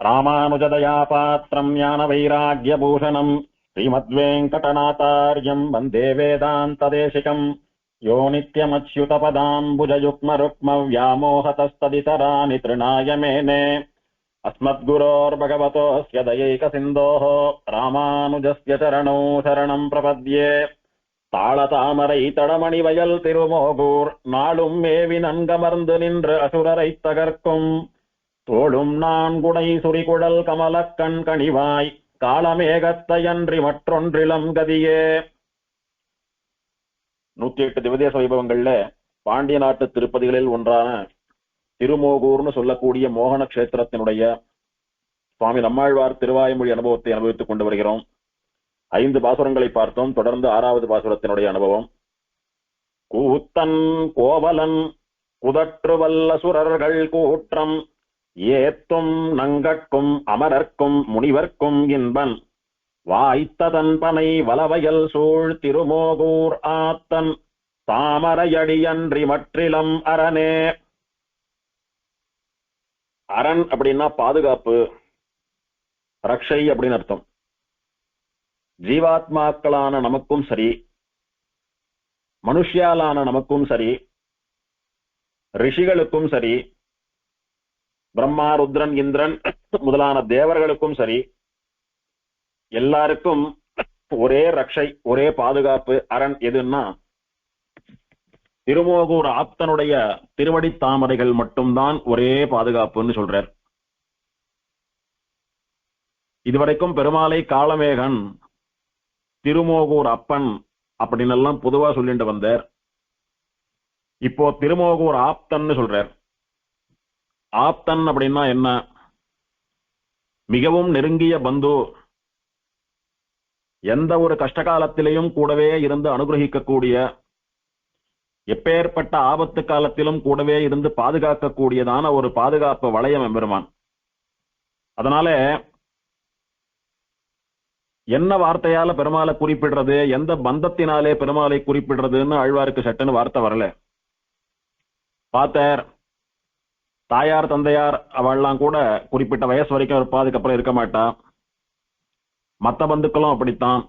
ராமானுஜதயா பாத்திரம் ஞான வைராக்யபூஷணம் ஸ்ரீமத்வேங்கடநாதார்யம் வந்தே வேதாந்ததேசிகம் யோ நித்யமச்யுதபதாம்புஜயுக்ம ருக்ம வியாமோஹதஸ்ததிதராணி த்ருணாய மேனே अस्मद्गुरोर्भगवतोऽस्य दयैकसिन्धोः रामानुजस्य चरणौ शरणं प्रपद्ये தாளதாமரை தடமணிவயல் திருமோகூர் நாளும் மேவி நன்கமர்ந்து நின்று அசுரரை தகர்க்கும் தோளும் நான்குடை சுரிகுழல் கமலக்கண் கணிவாய் காலமேகத்தையன்றி மற்றொன்றிலம் கதியே. 108 திவதேச வைபவங்கள்ல பாண்டிய நாட்டு திருப்பதிகளில் ஒன்றான திருமோகூர்னு சொல்லக்கூடிய மோகன கஷேத்திரத்தினுடைய சுவாமி நம்மாழ்வார் திருவாய்மொழி அனுபவத்தை அனுபவித்துக் கொண்டு வருகிறோம். 5 பாசுரங்களை பார்த்தோம். தொடர்ந்து 6வது பாசுரத்தினுடைய அனுபவம். கூத்தன் கோவலன் குதற்று வல்ல சுரர்கள் கூற்றம் ஏத்தும் நங்கட்கும் அமரர்க்கும் முனிவர்க்கும் இன்பன் வாய்த்ததன் பனை வலவயல் சூழ் திருமோகூர் ஆத்தன் தாமரையடியன்றி மற்றிலம் அரணே. அரண் அப்படின்னா பாதுகாப்பு, ரக்ஷை அப்படின்னு அர்த்தம். ஜீவாத்மாக்களான நமக்கும் சரி, மனுஷியாலான நமக்கும் சரி, ரிஷிகளுக்கும் சரி, பிரம்மா ருத்ரன் இந்திரன் முதலான தேவர்களுக்கும் சரி, எல்லாருக்கும் ஒரே ரக்ஷை, ஒரே பாதுகாப்பு அரண் எதுன்னா திருமோகூர் ஆப்தனுடைய திருவடி தாமரைகள் மட்டும்தான் ஒரே பாதுகாப்புன்னு சொல்றார். இதுவரைக்கும் பெருமாளை காளமேகன், திருமோகூர் அப்பன் அப்படின்னு எல்லாம் பொதுவா சொல்லிட்டு வந்தார். இப்போ திருமோகூர் ஆப்தன்னு சொல்றார். ஆப்தன் அப்படின்னா என்ன? மிகவும் நெருங்கிய பந்து, எந்த ஒரு கஷ்டகாலத்திலையும் கூடவே இருந்து அனுகிரகிக்கக்கூடிய, எப்பேற்பட்ட ஆபத்து காலத்திலும் கூடவே இருந்து பாதுகாக்கக்கூடியதான ஒரு பாதுகாப்பு வளையம் எம்பெருமான். அதனால என்ன வார்த்தையால பெருமாளை குறிப்பிடுறது, எந்த பந்தத்தினாலே பெருமாளை குறிப்பிடுறதுன்னு ஆழ்வாருக்கு சட்டுன்னு வார்த்தை வரல. பார்த்தார், தாயார் தந்தையார் அவள்லாம் கூட குறிப்பிட்ட வயசு வரைக்கும் இருப்பா, அதுக்கப்புறம் இருக்க மாட்டா. மத்த பந்துக்களும் அப்படித்தான்,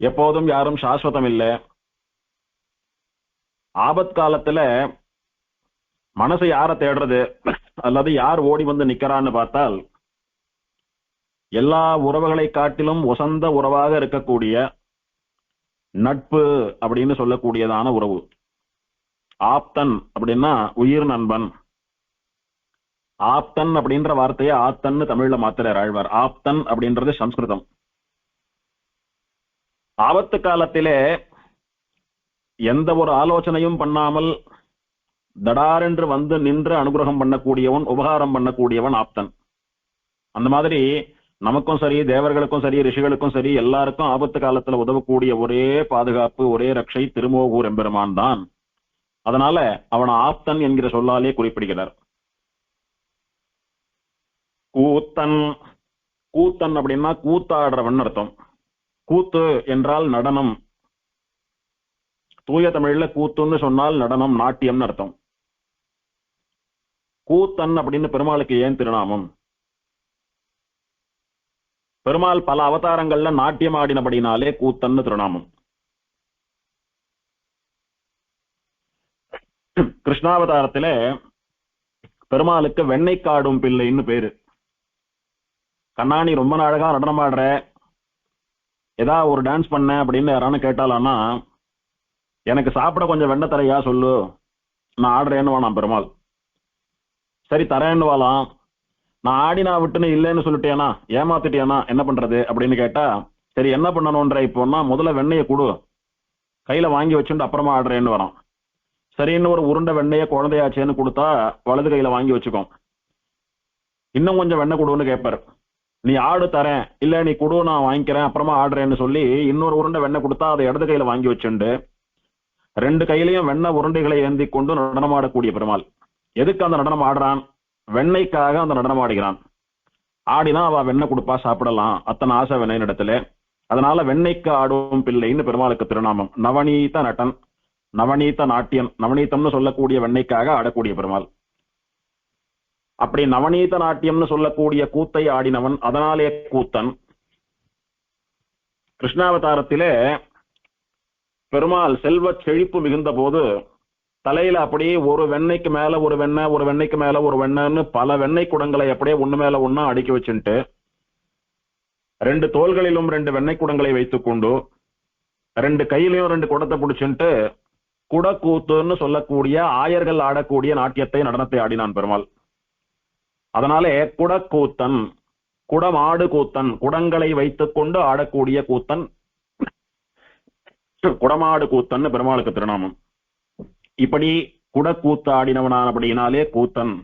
எப்போதும் யாரும் சாஸ்வதம் இல்லை. ஆபத்காலத்துல மனசு யார தேடுறது அல்லது யார் ஓடி வந்து நிக்கிறான்னு பார்த்தால், எல்லா உறவுகளை காட்டிலும் உசந்த உறவாக இருக்கக்கூடிய நட்பு அப்படின்னு சொல்லக்கூடியதான உறவு. ஆப்தன் அப்படின்னா உயிர் நண்பன். ஆப்தன் அப்படின்ற வார்த்தையை ஆத்தன்னு தமிழ்ல மாத்திரார் ஆழ்வார். ஆப்தன் அப்படின்றது சம்ஸ்கிருதம். ஆபத்து காலத்திலே எந்த ஒரு ஆலோசனையும் பண்ணாமல் தடாரென்று வந்து நின்று அனுகிரகம் பண்ணக்கூடியவன், உபகாரம் பண்ணக்கூடியவன் ஆப்தன். அந்த மாதிரி நமக்கும் சரி, தேவர்களுக்கும் சரி, ரிஷிகளுக்கும் சரி, எல்லாருக்கும் ஆபத்து காலத்துல உதவக்கூடிய ஒரே பாதுகாப்பு, ஒரே ரக்ஷை திருமோகூர் எம்பெருமான் தான். அதனால அவன் ஆப்தன் என்கிற சொல்லாலே குறிப்பிடுகிறார். கூத்தன், கூத்தன் அப்படின்னா கூத்தாடுறவன் அர்த்தம். கூத்து என்றால் நடனம். தூய தமிழ்ல கூத்துன்னு சொன்னால் நடனம், நாட்டியம்னு அர்த்தம். கூத்தன் அப்படின்னு பெருமாளுக்கு ஏன் திருநாமம்? பெருமாள் பல அவதாரங்கள்ல நாட்டியம் ஆடினபடினாலே கூத்தன்னு திருநாமம். கிருஷ்ணாவதாரத்திலே பெருமாளுக்கு வெண்ணெய் காடும் பிள்ளைன்னு பேரு. கண்ணாணி ரொம்ப அழகா நடனம் ஆடுற, ஏதா ஒரு டான்ஸ் பண்ண அப்படின்னு யாரானு கேட்டாலானா, எனக்கு சாப்பிட கொஞ்சம் வெண்ணெய் தரையா சொல்லு, நான் ஆடுறேன்னு வானாம் பெருமாள். சரி தரேன்னு வாலாம். நான் ஆடினா விட்டுன்னு இல்லைன்னு சொல்லிட்டேனா, ஏமாத்திட்டேனா, என்ன பண்றது அப்படின்னு கேட்டா, சரி என்ன பண்ணணும்ன்ற இப்போன்னா முதல்ல வெண்ணெயை கொடு, கையில வாங்கி வச்சுட்டு அப்புறமா ஆடுறேன்னு வரான். சரின்னு ஒரு உருண்டை வெண்ணெய குழந்தையாச்சேன்னு கொடுத்தா வலது கையில வாங்கி வச்சுக்கோம். இன்னும் கொஞ்சம் வெண்ணெய் கொடுன்னு கேட்பாரு. நீ ஆடு தரேன், இல்ல நீ கொடு நான் வாங்கிக்கிறேன் அப்புறமா ஆடுறேன்னு சொல்லி இன்னொரு உருண்டை வெண்ணெய் கொடுத்தா அதை இடது கையில வாங்கி வச்சுண்டு 2 கையிலையும் வெண்ணெய் உருண்டைகளை ஏந்தி கொண்டு நடனமாடக்கூடிய பெருமாள். எதுக்கு அந்த நடனம் ஆடுறான்? வெண்ணெய்க்காக அந்த நடனம் ஆடுகிறான். ஆடினா அவ வெண்ணெய் கொடுப்பா, சாப்பிடலாம், அத்தனை ஆசை வெண்ணெய் இடத்துல. அதனால வெண்ணெய்க்கு ஆடும் பிள்ளைன்னு பெருமாளுக்கு திருநாமம். நவநீத நட்டன், நவநீத நாட்டியன், நவநீதம்னு சொல்லக்கூடிய வெண்ணெய்க்காக ஆடக்கூடிய பெருமாள். அப்படி நவநீத நாட்டியம்னு சொல்லக்கூடிய கூத்தை ஆடினவன், அதனாலே கூத்தன். கிருஷ்ணாவதாரத்திலே பெருமாள் செல்வ செழிப்பு மிகுந்த போது தலையில அப்படியே ஒரு வெண்ணெய்க்கு மேல ஒரு வெண்ணெய், ஒரு வெண்ணெய்க்கு மேல ஒரு வெண்ணெய்ன்னு பல வெண்ணெய் குடங்களை அப்படியே ஒண்ணு மேல ஒண்ணா அடுக்கி வச்சுட்டு 2 தோள்களிலும் 2 வெண்ணெய் குடங்களை வைத்துக் கொண்டு 2 கையிலையும் 2 குடத்தை பிடிச்சுட்டு குடக்கூத்துன்னு சொல்லக்கூடிய ஆயர்கள் ஆடக்கூடிய நாட்டியத்தை, நடனத்தை ஆடினான் பெருமாள். அதனாலே குடக்கூத்தன், குடமாடு கூத்தன், குடங்களை வைத்துக் கொண்டு ஆடக்கூடிய கூத்தன், குடமாடு கூத்தன் பெருமாளுக்கு திருநாமம். இப்படி குடக்கூத்து ஆடினவனான் அப்படின்னாலே கூத்தன்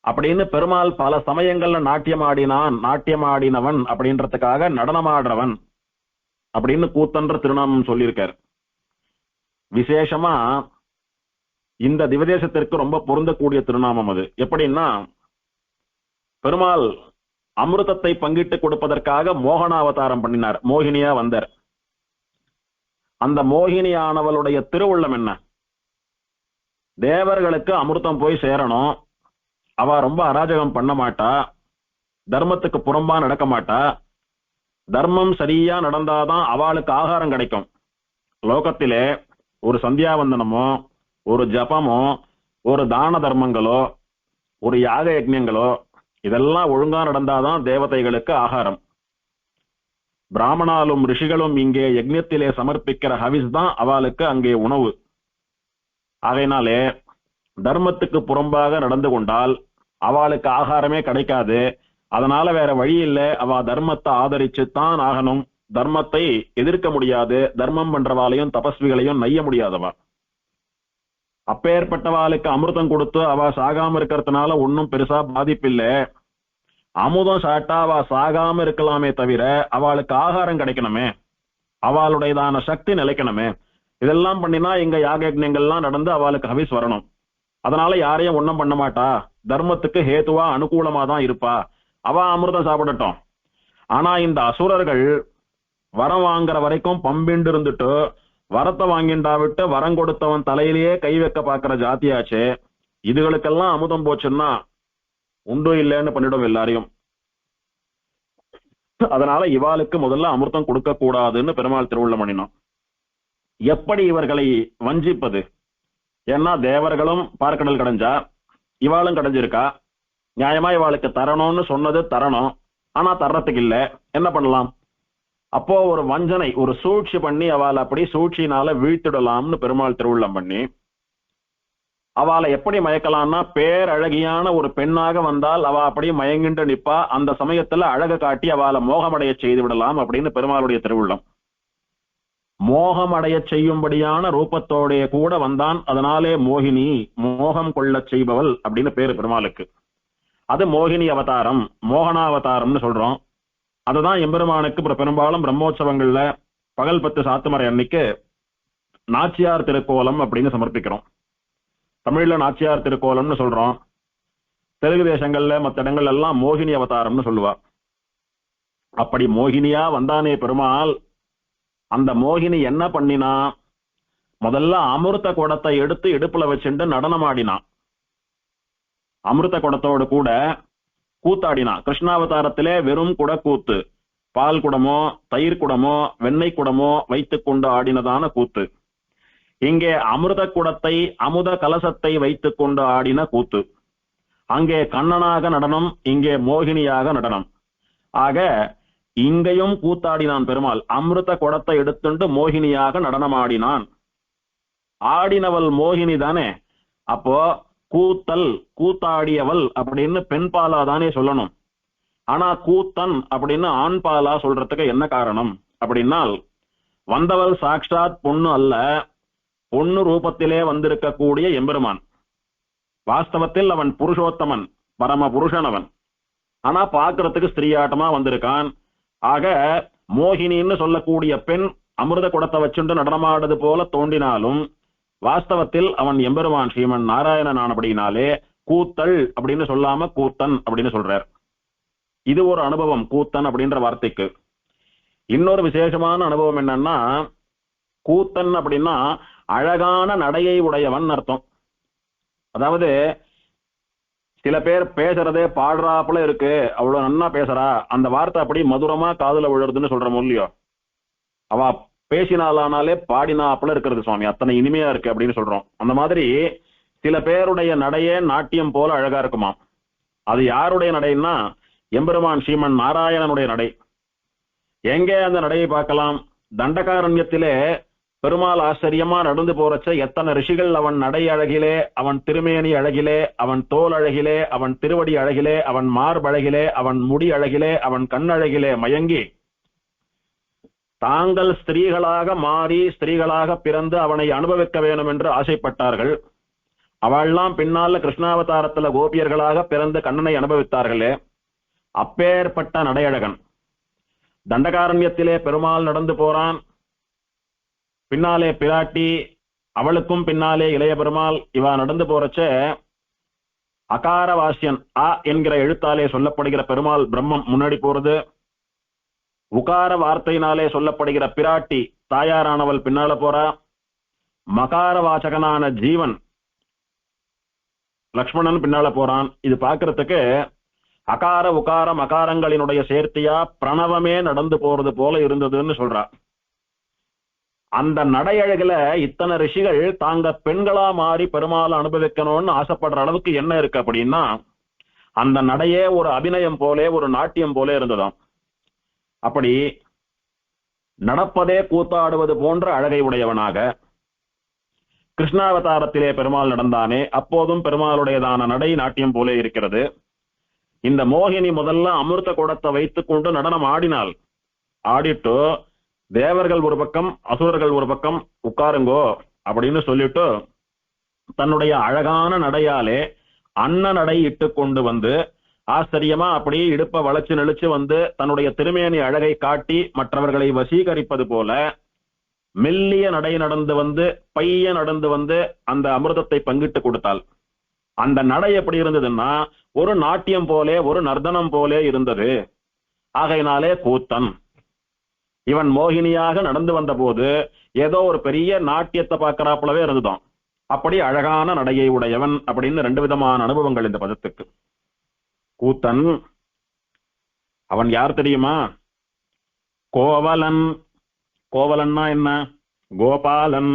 அப்படின்னு பெருமாள் பல சமயங்கள்ல நாட்டியம் ஆடினான், நாட்டியம் ஆடினவன் அப்படின்றதுக்காக நடனமாடுறவன் அப்படின்னு கூத்தன்ற திருநாமம் சொல்லியிருக்கார். விசேஷமா இந்த திவதேசத்திற்கு ரொம்ப பொருந்தக்கூடிய திருநாமம் அது. எப்படின்னா, பெருமாள் அமிர்தத்தை பங்கிட்டு கொடுப்பதற்காக மோகனாவதாரம் பண்ணினார், மோகினியா வந்தார். அந்த மோகினியானவளுடைய திருவுள்ளம் என்ன? தேவர்களுக்கு அமிர்தம் போய் சேரணும், அவ ரொம்ப அராஜகம் பண்ண மாட்டா, தர்மத்துக்கு புறம்பா நடக்க மாட்டா, தர்மம் சரியா நடந்தாதான் அவளுக்கு ஆகாரம் கிடைக்கும். லோகத்திலே ஒரு சந்தியாவந்தனமோ, ஒரு ஜபமோ, ஒரு தான தர்மங்களோ, ஒரு யாக யஜ்ஞங்களோ இதெல்லாம் ஒழுங்கா நடந்தாதான் தேவதைகளுக்கு ஆகாரம். பிராமணாலும் ரிஷிகளும் இங்கே யஜ்ஞத்திலே சமர்ப்பிக்கிற ஹவிஸ் தான் அவளுக்கு அங்கே உணவு. ஆகையினாலே தர்மத்துக்கு புறம்பாக நடந்து கொண்டால் அவளுக்கு ஆகாரமே கிடைக்காது. அதனால வேற வழி இல்லை, அவ தர்மத்தை ஆதரிச்சுத்தான் ஆகணும். தர்மத்தை எதிர்க்க முடியாது, தர்மம் பண்றவாளையும் தபஸ்விகளையும் நைய முடியாதவா. அப்பேற்பட்டவாளுக்கு அமிர்தம் கொடுத்து அவ சாகாம இருக்கிறதுனால ஒன்னும் பெருசா பாதிப்பில்லை. அமுதம் சாட்டா அவ சாகாம இருக்கலாமே தவிர அவளுக்கு ஆகாரம் கிடைக்கணுமே, அவளுடையதான சக்தி நிலைக்கணுமே. இதெல்லாம் பண்ணினா இங்க யாக யஜ்ஞங்கள்லாம் நடந்து அவளுக்கு ஹவிஸ் வரணும். அதனால யாரையும் ஒன்னும் பண்ண மாட்டா, தர்மத்துக்கு ஹேத்துவா அனுகூலமா தான் இருப்பா, அவ அமிர்தம் சாப்பிடட்டும். ஆனா இந்த அசுரர்கள் வரம் வாங்குற வரைக்கும் பம்பிண்டு இருந்துட்டு வரத்தை வாங்கிண்டா விட்டு வரம் கொடுத்தவன் தலையிலேயே கை வைக்க பாக்குற ஜாத்தியாச்சு. இதுகளுக்கெல்லாம் அமுதம் போச்சுன்னா உண்டு இல்லைன்னு பண்ணிடும் எல்லாரையும். அதனால இவாளுக்கு முதல்ல அமிர்தம் கொடுக்க கூடாதுன்னு பெருமாள் திருவுள்ளம் பண்ணினான். எப்படி இவர்களை வஞ்சிப்பது? ஏன்னா தேவர்களும் பார்க்கடல் கடைஞ்சா, இவாளும் கடைஞ்சிருக்கா. நியாயமா இவாளுக்கு தரணும்னு சொன்னது தரணும், ஆனா தர்றதுக்கு இல்ல. என்ன பண்ணலாம்? அப்போ ஒரு வஞ்சனை, ஒரு சூழ்ச்சி பண்ணி அவளை அப்படி சூழ்ச்சியினால வீழ்த்திடலாம்னு பெருமாள் திருவுள்ளம் பண்ணி, அவளை எப்படி மயக்கலாம்னா, பேரழகியான ஒரு பெண்ணாக வந்தால் அவ அப்படியே மயங்கிண்டு நிப்பா. அந்த சமயத்துல அழக காட்டி அவளை மோகமடைய செய்து விடலாம் அப்படின்னு பெருமாளுடைய திருவுள்ளம். மோகமடைய செய்யும்படியான ரூபத்தோடைய கூட வந்தான். அதனாலே மோகினி, மோகம் கொள்ள செய்பவள் அப்படின்னு பேரு பெருமாளுக்கு. அது மோகினி அவதாரம், மோகனாவதாரம்னு சொல்றோம். அதுதான் எம்பெருமானுக்கு பெரும்பாலும் பிரம்மோற்சவங்கள்ல பகல் 10 சாத்துமறை அன்னைக்கு நாச்சியார் திருக்கோலம் அப்படின்னு சமர்ப்பிக்கிறோம். தமிழ்ல நாச்சியார் திருக்கோலம்னு சொல்றோம். தெலுங்கு தேசங்கள்ல மற்ற இடங்கள் எல்லாம் மோகினி அவதாரம்னு சொல்லுவா. அப்படி மோகினியா வந்தானே பெருமாள், அந்த மோகினி என்ன பண்ணினா? முதல்ல அமிர்த குடத்தை எடுத்து இடுப்புல வச்சுட்டு நடனம் ஆடினான். அமிர்த குடத்தோடு கூட கூத்தாடினான். கிருஷ்ணாவதாரத்திலே வெறும் குடக்கூத்து, பால் குடமோ தயிர் குடமோ வெண்ணெய் குடமோ வைத்துக் கொண்டு ஆடினதான கூத்து. இங்கே அமிர்த குடத்தை, அமுத கலசத்தை வைத்துக் கொண்டு ஆடின கூத்து. அங்கே கண்ணனாக நடனம், இங்கே மோகினியாக நடனம். ஆக இங்கேயும் கூத்தாடினான் பெருமாள். அமிர்த குடத்தை எடுத்துண்டு மோகினியாக நடனமாடினான். ஆடினவள் மோகினி தானே. அப்போ கூத்தல், கூத்தாடியவள் அப்படின்னு பெண் பாலா தானே சொல்லணும். ஆனா கூத்தன் அப்படின்னு ஆண் பாலா சொல்றதுக்கு என்ன காரணம் அப்படின்னால், வந்தவள் சாக்ஷாத் பொண்ணு அல்ல, பொண்ணு ரூபத்திலே வந்திருக்கக்கூடிய எம்பெருமான். வாஸ்தவத்தில் அவன் புருஷோத்தமன், பரம புருஷன் அவன். ஆனா பாக்குறதுக்கு ஸ்திரீயாட்டமா வந்திருக்கான். ஆக மோகினின்னு சொல்லக்கூடிய பெண் அமிர்த குடத்தை வச்சுண்டு நடனமாடுறது போல தோன்றினாலும் வாஸ்தவத்தில் அவன் எம்பெருமான் ஸ்ரீமன் நாராயணன் ஆனபடினாலே கூத்தல் அப்படின்னு சொல்லாம கூத்தன் அப்படின்னு சொல்றார். இது ஒரு அனுபவம் கூத்தன் அப்படின்ற வார்த்தைக்கு. இன்னொரு விசேஷமான அனுபவம் என்னன்னா, கூத்தன் அப்படின்னா அழகான நடையை உடையவன் அர்த்தம். அதாவது சில பேர் பேசுறதே பாடுறாப்புல இருக்கு, அவ்வளவு நன்னா பேசுறா, அந்த வார்த்தை அப்படி மதுரமா காதுல விழுறதுன்னு சொல்றோம் இல்லையோ, அவ பேசினாலானாலே பாடினாப்புல இருக்கிறது சுவாமி, அத்தனை இனிமையா இருக்கு அப்படின்னு சொல்றோம். அந்த மாதிரி சில பேருடைய நடையே நாட்டியம் போல அழகா இருக்குமா. அது யாருடைய நடைன்னா எம்பெருமான் ஸ்ரீமன் நாராயணனுடைய நடை. எங்கே அந்த நடையை பார்க்கலாம்? தண்டகாரண்யத்திலே பெருமாள் ஆச்சரியமா நடந்து போறச்ச எத்தனை ரிஷிகள் அவன் நடை அழகிலே, அவன் திருமேனி அழகிலே, அவன் தோல் அழகிலே, அவன் திருவடி அழகிலே, அவன் மார்பழகிலே, அவன் முடி அழகிலே, அவன் கண்ணழகிலே மயங்கி தாங்கள் ஸ்திரீகளாக மாறி ஸ்திரீகளாக பிறந்து அவனை அனுபவிக்க வேண்டும் என்று ஆசைப்பட்டார்கள். அவள்லாம் பின்னால கிருஷ்ணாவதாரத்துல கோபியர்களாக பிறந்து கண்ணனை அனுபவித்தார்களே. அப்பேற்பட்ட நடையழகன் தண்டகாரண்யத்திலே பெருமாள் நடந்து போறான், பின்னாலே பிராட்டி, அவளுக்கும் பின்னாலே இளைய பெருமாள். இவா நடந்து போறச்ச அகாரவாசியன் அ என்கிற எழுத்தாலே சொல்லப்படுகிற பெருமாள் பிரம்மம் முன்னாடி போறது, உகார வார்த்தையினாலே சொல்லப்படுகிற பிராட்டி தாயாரானவள் பின்னால போறா, மகார வாசகனான ஜீவன் லக்ஷ்மணன் பின்னால போறான். இது பாக்குறதுக்கு அகார உகார மகாரங்களினுடைய சேர்த்தியா பிரணவமே நடந்து போறது போல இருந்ததுன்னு சொல்றா. அந்த நடையழகுல இத்தனை ரிஷிகள் தாங்க பெண்களா மாறி பெருமாள் அனுபவிக்கணும்னு ஆசைப்படுற அளவுக்கு என்ன இருக்கு அப்படின்னா, அந்த நடையே ஒரு அபிநயம் போலே ஒரு நாட்டியம் போல இருந்ததாம். அப்படி நடப்பதே கூத்தாடுவது போன்ற அழகை உடையவனாக கிருஷ்ணாவதாரத்திலே பெருமாள் நடந்தானே, அப்போதும் பெருமாளுடையதான நடை நாட்டியம் போலே இருக்கிறது. இந்த மோகினி முதல்ல அமிர்த குடத்தை வைத்துக் கொண்டு நடனம் ஆடினாள். ஆடிட்டு தேவர்கள் ஒரு பக்கம் அசுரர்கள் ஒரு பக்கம் உட்காருங்கோ அப்படின்னு சொல்லிட்டு தன்னுடைய அழகான நடையாலே அன்ன நடை இட்டு கொண்டு வந்து ஆச்சரியமா அப்படி இடுப்ப வளைச்சு நெளிச்சு வந்து தன்னுடைய திருமேனி அழகை காட்டி மற்றவர்களை வசீகரிப்பது போல மெல்லிய நடை நடந்து வந்து பைய நடந்து வந்து அந்த அமிர்தத்தை பங்கிட்டு கொடுத்தாள். அந்த நடை எப்படி இருந்ததுன்னா ஒரு நாட்டியம் போலே ஒரு நர்த்தனம் போலே இருந்தது. ஆகையினாலே கூத்தன். இவன் மோகினியாக நடந்து வந்த போது ஏதோ ஒரு பெரிய நாட்டியத்தை பார்க்கறாப்புலவே இருந்துதான். அப்படி அழகான நடையை உடையவன் அப்படின்னு ரெண்டு விதமான அனுபவங்கள் இந்த பதத்துக்கு. கூத்தன் அவன் யார் தெரியுமா? கோவலன். கோவலன்னா என்ன? கோபாலன்.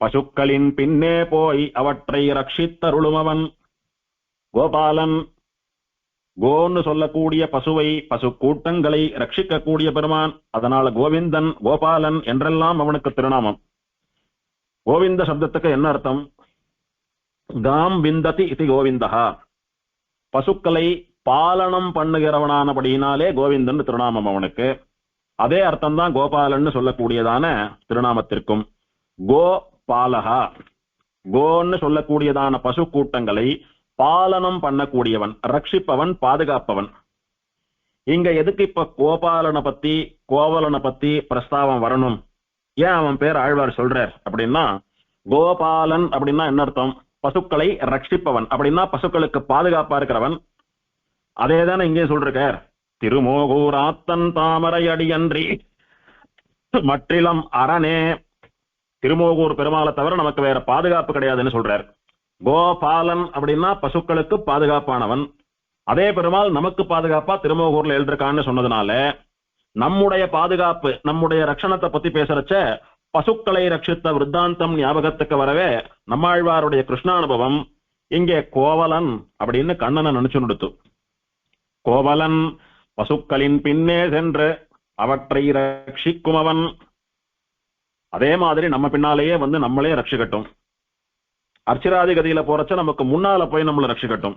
பசுக்களின் பின்னே போய் அவற்றை ரட்சித்தருளுமவன் கோபாலன். கோன்னு சொல்லக்கூடிய பசுவை பசு கூட்டங்களை ரட்சிக்கக்கூடிய பெருமான். அதனால கோவிந்தன் கோபாலன் என்றெல்லாம் அவனுக்கு திருநாமம். கோவிந்த சப்தத்துக்கு என்ன அர்த்தம்? காம் விந்ததி இது கோவிந்தா. பசுக்களை பாலனம் பண்ணுகிறவனானபடியினாலே கோவிந்தன் திருநாமம் அவனுக்கு. அதே அர்த்தம் தான் கோபாலன் சொல்லக்கூடியதான திருநாமத்திற்கும். கோ பாலகா. கோன்னு சொல்லக்கூடியதான பசு கூட்டங்களை பாலனம் பண்ணக்கூடியவன், ரட்சிப்பவன், பாதுகாப்பவன். இங்க எதுக்கு இப்ப கோபாலனை பத்தி கோவலனை பத்தி பிரஸ்தாவம் வரணும்? ஏன் அவன் பேர் ஆழ்வார் சொல்றார் அப்படின்னா, கோபாலன் அப்படின்னா என்ன அர்த்தம்? பசுக்களை ரட்சிப்பவன் அப்படின்னா பசுக்களுக்கு பாதுகாப்பா இருக்கிறவன். அதே தானே இங்கே சொல்றார். திருமோகூராத்தன் தாமரை அடியன்றி மற்றிலம் அரணே. திருமோகூர் பெருமாளை தவிர நமக்கு வேற பாதுகாப்பு கிடையாதுன்னு சொல்றார். கோபாலன் அப்படின்னா பசுக்களுக்கு பாதுகாப்பானவன். அதே பெருமாள் நமக்கு பாதுகாப்பா திருமோகூர்ல எழுதிருக்கான்னு சொன்னதுனால நம்முடைய பாதுகாப்பு, நம்முடைய ரட்சணத்தை பத்தி பேசுறச்ச பசுக்களை ரட்சித்த விருத்தாந்தம் ஞாபகத்துக்கு வரவே நம்மாழ்வாருடைய கிருஷ்ணானுபவம் இங்கே கோவலன் அப்படின்னு கண்ணனை நினைச்சு நிறுத்து. கோவலன் பசுக்களின் பின்னே சென்று அவற்றை ரட்சிக்கும் அவன். அதே மாதிரி நம்ம பின்னாலேயே வந்து நம்மளே ரட்சிக்கட்டும். அர்ச்சிராதி கதியில போறச்ச நமக்கு முன்னால போய் நம்மளை ரட்சிக்கட்டும்.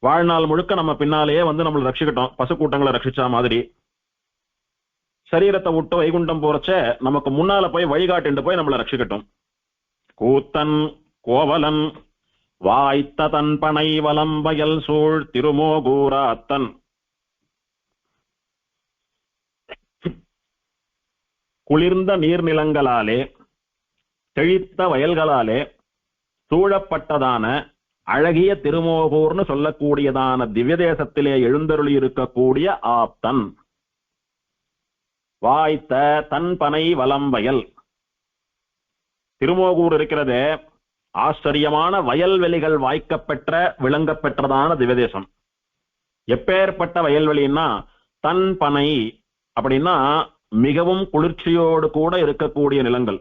வாழ்நாள் முழுக்க நம்ம பின்னாலேயே வந்து நம்மளை ரட்சிக்கட்டும். பசு கூட்டங்களை ரட்சிச்சா மாதிரி சரீரத்தை விட்டு வைகுண்டம் போறச்ச நமக்கு முன்னால போய் வழிகாட்டு போய் நம்மளை ரட்சிக்கட்டும். கூத்தன் கோவலன் வாய்த்த தன் பனை வலம்பயல் சூழ் திருமோகூராத்தன். குளிர்ந்த நீர்நிலங்களாலே செழித்த வயல்களாலே சூழப்பட்டதான அழகிய திருமோகூர்னு சொல்லக்கூடியதான திவ்ய தேசத்திலே எழுந்தருளி இருக்கக்கூடிய ஆப்தன். வாய்த்த தன் பனை வலம்பயல். திருமோகூர் இருக்கிறதே ஆச்சரியமான வயல்வெளிகள் வாய்க்கப்பெற்ற விளங்கப்பெற்றதான திவ்யதேசம். எப்பேற்பட்ட வயல்வெளின்னா தன் பனை அப்படின்னா மிகவும் குளிர்ச்சியோடு கூட இருக்கக்கூடிய நிலங்கள்.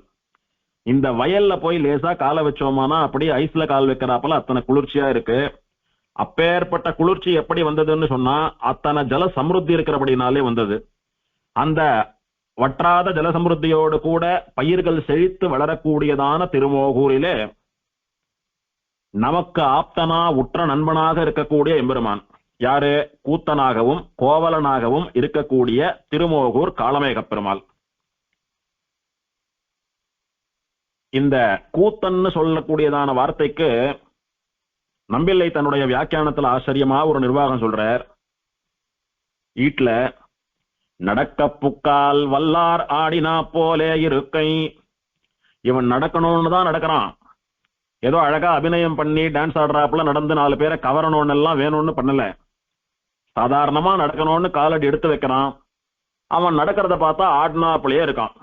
இந்த வயல்ல போய் லேசா காலை வச்சோமானா அப்படி ஐஸ்ல கால் வைக்கிறாப்பல அத்தனை குளிர்ச்சியா இருக்கு. அப்பேற்பட்ட குளிர்ச்சி எப்படி வந்ததுன்னு சொன்னா அத்தனை ஜல சமிருத்தி இருக்கிறபடினாலே வந்தது. அந்த வற்றாத ஜல சமிருத்தியோடு கூட பயிர்கள் செழித்து வளரக்கூடியதான திருமோகூரிலே நமக்கு ஆப்தனா உற்ற நண்பனாக இருக்கக்கூடிய எம்பெருமான் யாரு? கூத்தனாகவும் கோவலனாகவும் இருக்கக்கூடிய திருமோகூர் காளமேக பெருமாள். இந்த கூத்தன்னு சொல்லக்கூடியதான வார்த்தைக்கு நம்பிள்ளை தன்னுடைய வியாக்கியானத்துல ஆச்சரியமா ஒரு நிர்வாகம் சொல்றார். ஈட்ல நடக்க புக்கால் வல்லார் ஆடினா போலே இருக்கை. இவன் நடக்கணும்னு தான் நடக்கிறான். ஏதோ அழகா அபிநயம் பண்ணி டான்ஸ் ஆடுறாப்புல நடந்து 4 பேரை கவரணும்னு எல்லாம் வேணும்னு பண்ணல. சாதாரணமா நடக்கணும்னு காலடி எடுத்து வைக்கிறான். அவன் நடக்கிறத பார்த்தா ஆடினாப்புலயே இருக்கான்.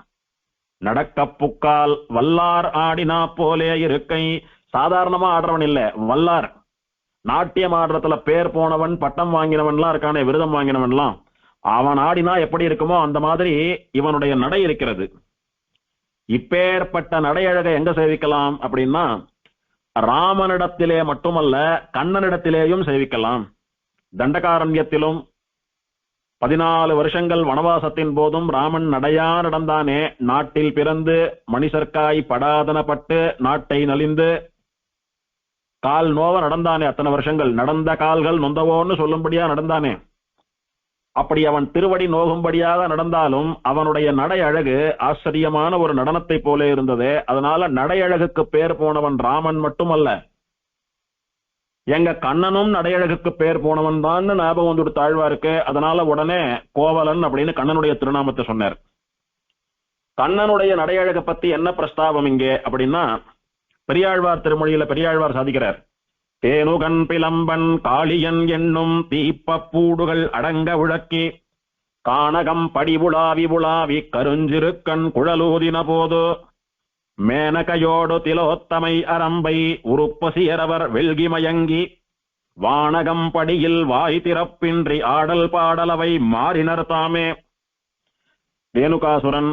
நடக்க புக்கால் வல்லார் ஆடினா போலே இருக்கை. சாதாரணமா ஆடுறவன் இல்ல, வல்லார். நாட்டியம் ஆடுறதுல பேர் போனவன், பட்டம் வாங்கினவன்லாம் இருக்கானே, விருதம் வாங்கினவன்லாம், அவன் ஆடினா எப்படி இருக்குமோ அந்த மாதிரி இவனுடைய நடை இருக்கிறது. இப்பேற்பட்ட நடையழகை எங்க சேவிக்கலாம் அப்படின்னா ராமனிடத்திலே மட்டுமல்ல கண்ணனிடத்திலேயும் சேவிக்கலாம். தண்டகாரண்யத்திலும் 14 வருஷங்கள் வனவாசத்தின் போதும் ராமன் நடையா நடந்தானே. நாட்டில் பிறந்து மணிசர்க்காய் படாதனப்பட்டு நாட்டை நலிந்து கால் நோவ நடந்தானே. அத்தனை வருஷங்கள் நடந்த கால்கள் நொந்தவோன்னு சொல்லும்படியா நடந்தானே. அப்படி அவன் திருவடி நோகும்படியாக நடந்தாலும் அவனுடைய நடை அழகு ஆச்சரியமான ஒரு நடனத்தை போல இருந்தது. அதனால நடையழகுக்கு பேர் போனவன் ராமன் மட்டுமல்ல, எங்க கண்ணனும் நடையழகுக்கு பேர் போனவன் தான் ஞாபகம் வந்து தாழ்வாருக்கு. அதனால உடனே கோவலன் அப்படின்னு கண்ணனுடைய திருநாமத்தை சொன்னார். கண்ணனுடைய நடையழகை பத்தி என்ன பிரஸ்தாபம் இங்கே அப்படின்னா பெரியாழ்வார் திருமொழியில பெரியாழ்வார் சாதிக்கிறார். தேனுகன் பிலம்பன் காளியன் என்னும் தீப்பப்பூடுகள் அடங்க உழக்கி கானகம் படிவுளாவி உளாவி கருஞ்சிருக்கண் குழலூதின போது மேனகையோடு திலோத்தமை அரம்பை உருப்பசியரவர் வெல்கி மயங்கி வானகம் படியில் வாய் திறப்பின்றி ஆடல் பாடலவை மாறினர் தாமே. ரேணுகாசுரன்,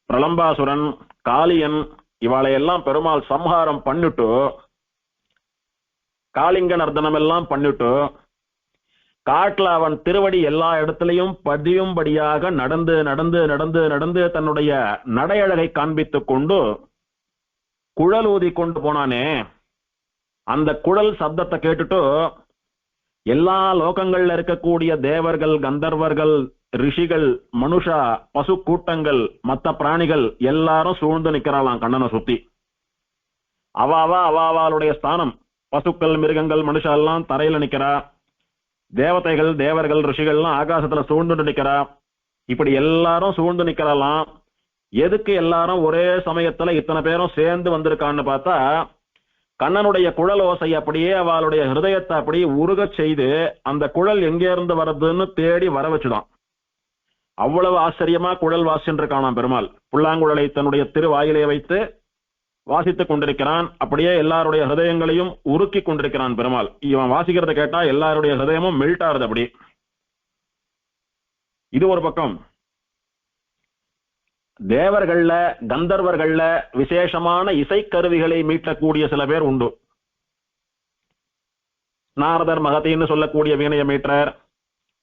பிரலம்பாசுரன், காளியன் இவாளையெல்லாம் பெருமாள் சம்ஹாரம் பண்ணிட்டு காளிங்க நர்தனம் எல்லாம் பண்ணிட்டு காட்டுல அவன் திருவடி எல்லா இடத்திலையும் பதியும்படியாக நடந்து நடந்து நடந்து நடந்து தன்னுடைய நடையழகை காண்பித்துக் கொண்டு குழல் ஊதி கொண்டு போனானே. அந்த குழல் சப்தத்தை கேட்டுட்டு எல்லா லோகங்கள்ல இருக்கக்கூடிய தேவர்கள், கந்தர்வர்கள், ரிஷிகள், மனுஷா, பசு கூட்டங்கள், மற்ற பிராணிகள் எல்லாரும் சூழ்ந்து நிக்கிறாளாம் கண்ணனை சுத்தி. அவாவாளுடைய ஸ்தானம் பசுக்கள், மிருகங்கள், மனுஷா எல்லாம் தரையில நிக்கிறா. தேவதைகள், தேவர்கள், ரிஷிகள்லாம் ஆகாசத்துல சூழ்ந்து நிக்கிறா. இப்படி எல்லாரும் சூழ்ந்து நிக்கிறாளாம். எதுக்கு எல்லாரும் ஒரே சமயத்துல இத்தனை பேரும் சேர்ந்து வந்திருக்கான்னு பார்த்தா கண்ணனுடைய குழல் ஓசை அப்படியே அவளுடைய ஹிருதயத்தை அப்படி உருகச் செய்து அந்த குழல் எங்கே இருந்து வருதுன்னு தேடி வர வச்சுதான். அவ்வளவு ஆச்சரியமா குழல் வாசின்றிருக்கானாம் பெருமாள். புல்லாங்குழலை தன்னுடைய திருவாயிலே வைத்து வாசித்துக் கொண்டிருக்கிறான். அப்படியே எல்லாருடைய ஹிருதயங்களையும் உருக்கி கொண்டிருக்கிறான் பெருமாள். இவன் வாசிக்கிறத கேட்டா எல்லாருடைய ஹிருதயமும் மெல்ட் ஆறுது அப்படி. இது ஒரு பக்கம். தேவர்கள்ல, கந்தர்வர்கள்ல விசேஷமான இசைக்கருவிகளை மீட்டக்கூடிய சில பேர் உண்டு. நாரதர் மகத்தின்னு சொல்லக்கூடிய வீணையை மீட்டர்,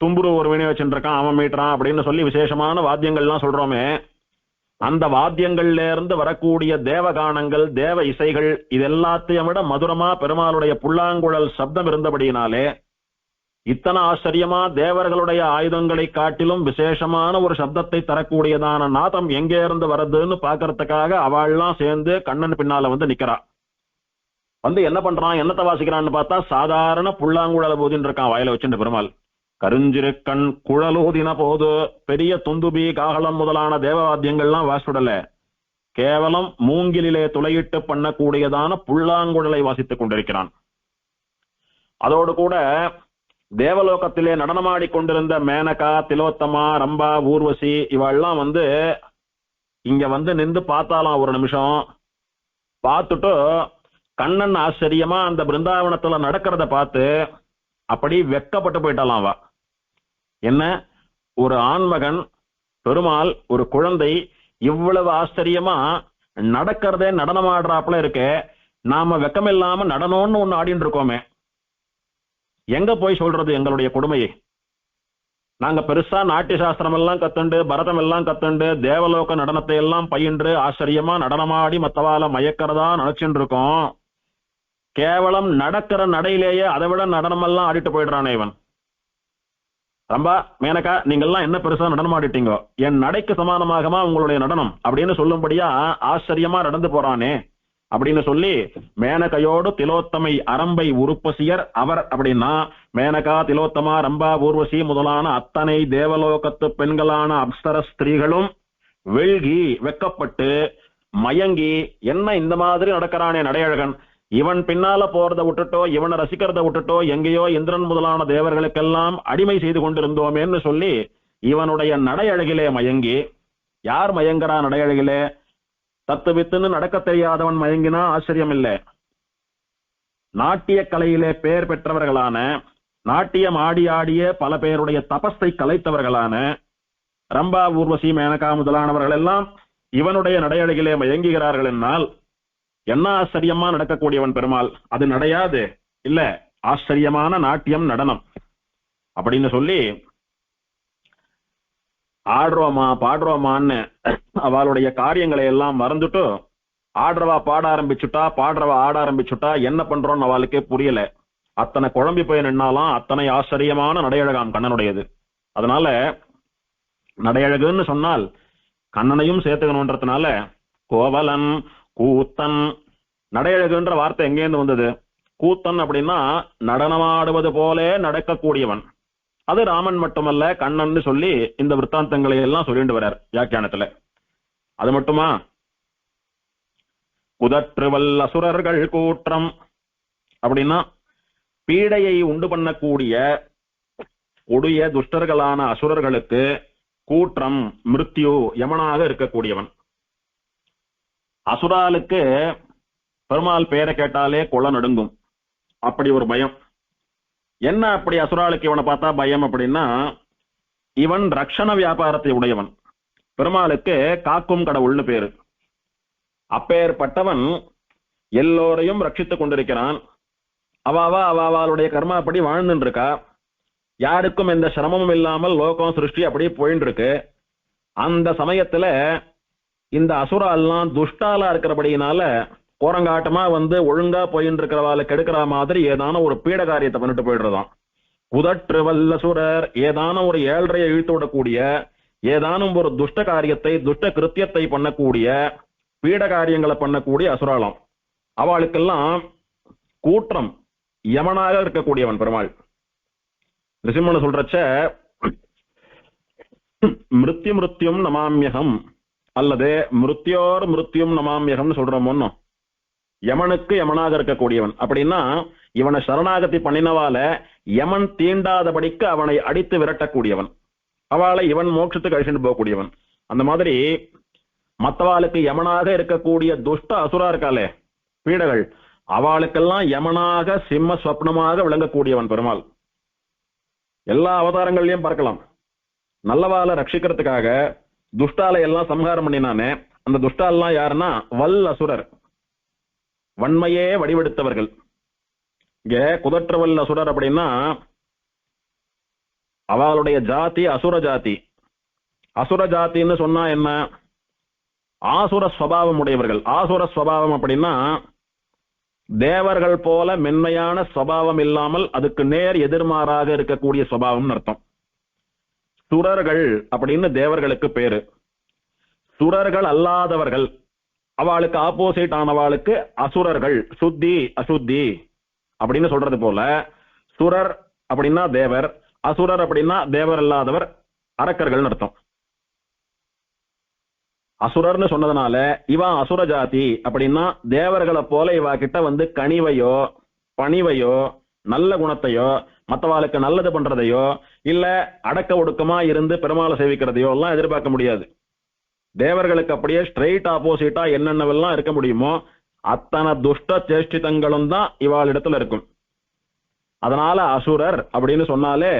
தும்புரு ஒரு வீணை வச்சுருக்கான் அவன் மீட்டுறான் அப்படின்னு சொல்லி விசேஷமான வாத்தியங்கள்லாம் சொல்றோமே. அந்த வாத்தியங்கள்ல இருந்து வரக்கூடிய தேவகானங்கள், தேவ இசைகள் இது எல்லாத்தையும் விட மதுரமா பெருமாளுடைய புல்லாங்குழல் சப்தம் இருந்தபடியினாலே இத்தனை ஆச்சரியமா தேவர்களுடைய ஆயுதங்களை காட்டிலும் விசேஷமான ஒரு சப்தத்தை தரக்கூடியதான நாதம் எங்கே இருந்து வருதுன்னு பாக்குறதுக்காக அவள்லாம் சேர்ந்து கண்ணன் பின்னால வந்து நிக்கிறா. வந்து என்ன பண்றான், என்னத்தை வாசிக்கிறான்னு பார்த்தா சாதாரண புல்லாங்குழல போதின்னு இருக்கான் வாயில வச்சுட்டு பெருமாள். கருஞ்சிருக்கண் குழலூதின போது பெரிய துந்துபி, காகலம் முதலான தேவவாத்தியங்கள்லாம் வாசிடல, கேவலம் மூங்கிலே துளையிட்டு பண்ணக்கூடியதான புல்லாங்குழலை வாசித்துக் கொண்டிருக்கிறான். அதோடு கூட தேவலோகத்திலே நடனமாடி கொண்டிருந்த மேனகா, திலோத்தமா, ரம்பா, ஊர்வசி இவெல்லாம் வந்து இங்க வந்து நின்று பார்த்தாலாம் ஒரு நிமிஷம். பார்த்துட்டு கண்ணன் ஆச்சரியமா அந்த பிருந்தாவனத்துல நடக்கிறத பார்த்து அப்படி வெக்கப்பட்டு போயிட்டாலாம் அவ. என்ன, ஒரு ஆண்மகன் பெருமாள் ஒரு குழந்தை இவ்வளவு ஆச்சரியமா நடக்கிறதே நடனமாடுறாப்புல இருக்கு, நாம வெக்கமில்லாம நடனம்னு ஒண்ணு ஆடிட்டு இருக்கோமே, எங்க போய் சொல்றது எங்களுடைய கொடுமையை? நாங்க பெருசா நாட்டிய சாஸ்திரம் எல்லாம் கத்துண்டு பரதம் எல்லாம் கத்துண்டு தேவலோக நடனத்தை எல்லாம் பயின்று ஆச்சரியமா நடனமாடி மத்தவால மயக்கிறதா நினைச்சுட்டு இருக்கோம். கேவலம் நடக்கிற நடையிலேயே அதை விட நடனம் எல்லாம் ஆடிட்டு போயிடுறானே இவன். ரம்பா, மேனகா, நீங்க எல்லாம் என்ன பெருசா நடனம் ஆடிட்டீங்க, என் நடைக்கு சமானமாகமா உங்களுடைய நடனம் அப்படின்னு சொல்லும்படியா ஆச்சரியமா நடந்து போறானே அப்படின்னு சொல்லி மேனகையோடு திலோத்தமை அரம்பை உருப்பசியர் அவர். அப்படின்னா மேனகா, திலோத்தமா, ரம்பா, ஊர்வசி முதலான அத்தனை தேவலோகத்து பெண்களான அப்சர ஸ்திரீகளும் வெள்கி வெக்கப்பட்டு மயங்கி, என்ன இந்த மாதிரி நடக்கிறானே நடையழகன், இவன் பின்னால போறத விட்டுட்டோ இவனை ரசிக்கிறத விட்டுட்டோ எங்கேயோ இந்திரன் முதலான தேவர்களுக்கெல்லாம் அடிமை செய்து கொண்டிருந்தோமேன்னு சொல்லி இவனுடைய நடையழகிலே மயங்கி. யார் மயங்கரா நடையழகிலே? தத்து வித்துன்னு நடக்க தெரியாதவன் மயங்கினா ஆச்சரியம் இல்லை. நாட்டிய கலையிலே பெயர் பெற்றவர்களான, நாட்டியம் ஆடி ஆடிய பல பேருடைய தபஸை கலைத்தவர்களான ரம்பா, ஊர்வசி, மேனகா முதலானவர்கள் எல்லாம் இவனுடைய நடையழகிலே மயங்குகிறார்கள் என்னால் என்ன ஆச்சரியமா நடக்கக்கூடியவன் பெருமாள். அது நடையாது, இல்ல ஆச்சரியமான நாட்டியம் நடனம் அப்படின்னு சொல்லி ஆடுறோமா பாடுறோமான்னு அவளுடைய காரியங்களை எல்லாம் மறந்துட்டு ஆடுறவா பாட ஆரம்பிச்சுட்டா, பாடுறவா ஆட ஆரம்பிச்சுட்டா, என்ன பண்றோம்னு அவளுக்கே புரியல. அத்தனை குழம்பி போய் நின்னாலாம். அத்தனை ஆச்சரியமான நடையழகாம் கண்ணனுடையது. அதனால நடையழகுன்னு சொன்னால் கண்ணனையும் சேர்த்துக்கணுன்றதுனால கோவலன் கூத்தன். நடையழகுன்ற வார்த்தை எங்கேருந்து வந்தது? கூத்தன் அப்படின்னா நடனமாடுவது போல நடக்கக்கூடியவன். அது ராமன் மட்டுமல்ல, கண்ணன் சொல்லி இந்த விற்த்தாந்தங்களை எல்லாம் சொல்லிட்டு வர்றார் வியாக்கியானத்துல. அது மட்டுமா? குதற்றுவல் அசுரர்கள் கூற்றம் அப்படின்னா பீடையை உண்டு பண்ணக்கூடிய கொடிய துஷ்டர்களான அசுரர்களுக்கு கூற்றம் மிருத்யு யமனாக இருக்கக்கூடியவன். அசுராலுக்கு பெருமாள் பேரை கேட்டாலே கொலை நடுங்கும், அப்படி ஒரு பயம். என்ன அப்படி அசுராளுக்கு இவனை பார்த்தா பயம் அப்படின்னா, இவன் ரக்ஷண வியாபாரத்தை உடையவன். பெருமாளுக்கு காக்கும் கடவுள்னு பேரு. அப்பேற்பட்டவன் எல்லோரையும் ரட்சித்துக் கொண்டிருக்கிறான். அவளுடைய கர்மாப்படி வாழ்ந்துட்டு இருக்கா. யாருக்கும் எந்த சிரமமும் இல்லாமல் லோகம் சிருஷ்டி அப்படியே போயிட்டு இருக்கு. அந்த சமயத்துல இந்த அசுரா எல்லாம் துஷ்டாலா இருக்கிறபடியினால கோரங்காட்டமா வந்து ஒழுங்கா போயின்னு இருக்கிறவால கெடுக்கிற மாதிரி ஏதான ஒரு பீட காரியத்தை பண்ணிட்டு போயிடுறதாம். குதற்று வல்லசுரர், ஏதான ஒரு ஏழ்றையை இழுத்து விடக்கூடிய, ஏதானும் ஒரு துஷ்ட காரியத்தை துஷ்ட கிருத்தியத்தை பண்ணக்கூடிய, பீட காரியங்களை பண்ணக்கூடிய அசுராலம். அவளுக்கெல்லாம் கூற்றம் யமனாக இருக்கக்கூடியவன் பெருமாள். நிருசிம்மன் சொல்றச்ச மிருத்யு மிருத்யும் நமாமியகம் அல்லது மிருத்யோர் மிருத்யும் நமாமியகம்னு சொல்றோமோ. யமனுக்கு யமனாக இருக்கக்கூடியவன் அப்படின்னா இவனை சரணாகதி பண்ணினவால யமன் தீண்டாதபடிக்கு அவனை அடித்து விரட்டக்கூடியவன். அவளை இவன் மோட்சத்துக்கு அழிச்சுட்டு போகக்கூடியவன். அந்த மாதிரி மற்றவாளுக்கு யமனாக இருக்கக்கூடிய துஷ்ட அசுரா இருக்காளே பீடகள், அவளுக்கெல்லாம் யமனாக சிம்ம ஸ்வப்னமாக விளங்கக்கூடியவன் பெருமாள். எல்லா அவதாரங்களையும் பார்க்கலாம். நல்லவாளை ரட்சிக்கிறதுக்காக துஷ்டாலை எல்லாம் சம்ஹாரம் பண்ணினானே, அந்த துஷ்டாலாம் யாருன்னா வல் அசுரர், வன்மையே வடிவெடுத்தவர்கள். இங்க குதற்றவல் அசுரர் அப்படின்னா அவளுடைய ஜாதி அசுர ஜாதி. அசுர ஜாத்தின்னு சொன்னா என்ன? ஆசுர ஸ்வபாவம் உடையவர்கள். ஆசுர ஸ்வபாவம் அப்படின்னா தேவர்கள் போல மென்மையான ஸ்வபாவம் இல்லாமல் அதுக்கு நேர் எதிர்மாறாக இருக்கக்கூடிய ஸ்வபாவம்னு அர்த்தம். சுரர்கள் அப்படின்னு தேவர்களுக்கு பேரு. சுரர்கள் அல்லாதவர்கள், அவளுக்கு ஆப்போசிட் ஆனவாளுக்கு அசுரர்கள், சுத்தி அசுத்தி அப்படின்னு சொல்றது போல சுரர் அப்படின்னா தேவர், அசுரர் அப்படின்னா தேவர் அல்லாதவர், அரக்கர்கள் அர்த்தம். அசுரர்னு சொன்னதுனால இவன் அசுர ஜாதி அப்படின்னா தேவர்களை போல இவா கிட்ட வந்து கனிவையோ பணிவையோ நல்ல குணத்தையோ மற்றவாளுக்கு நல்லது பண்றதையோ இல்ல அடக்க ஒடுக்கமா இருந்து பெருமாளை சேவிக்கிறதையோ எல்லாம் எதிர்பார்க்க முடியாது. தேவர்களுக்கு அப்படியே ஸ்ட்ரெயிட் ஆப்போசிட்டா என்னென்னவெல்லாம் இருக்க முடியுமோ அத்தனை துஷ்ட சேஷ்டிதங்களும் தான் இவாளிடத்துல இருக்கும். அதனால அசுரர் அப்படின்னு சொன்னாலே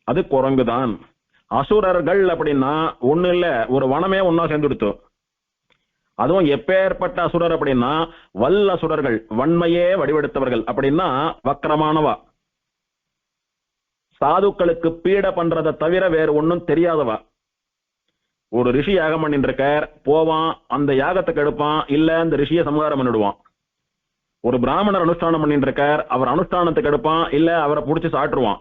அது குரங்குதான். அசுரர்கள் அப்படின்னா ஒண்ணு இல்ல, ஒரு வனமே ஒன்னா சேர்ந்துடுத்து. அதுவும் எப்பேற்பட்ட அசுரர் அப்படின்னா வல்ல அசுரர்கள், வன்மையே வடிவெடுத்தவர்கள். அப்படின்னா வக்கரமானவா, சாதுக்களுக்கு பீட பண்றதை தவிர வேறு ஒன்னும் தெரியாதவா. ஒரு ரிஷி யாகம் பண்ணிட்டு இருக்கார், போவான், அந்த யாகத்துக்கு எடுப்பான், இல்ல அந்த ரிஷியை சம்ஹாரம் பண்ணிடுவான். ஒரு பிராமணர் அனுஷ்டானம் பண்ணிட்டு இருக்கார், அவர் அனுஷ்டானத்துக்கு எடுப்பான், இல்ல அவரை புடிச்சு சாட்டுருவான்.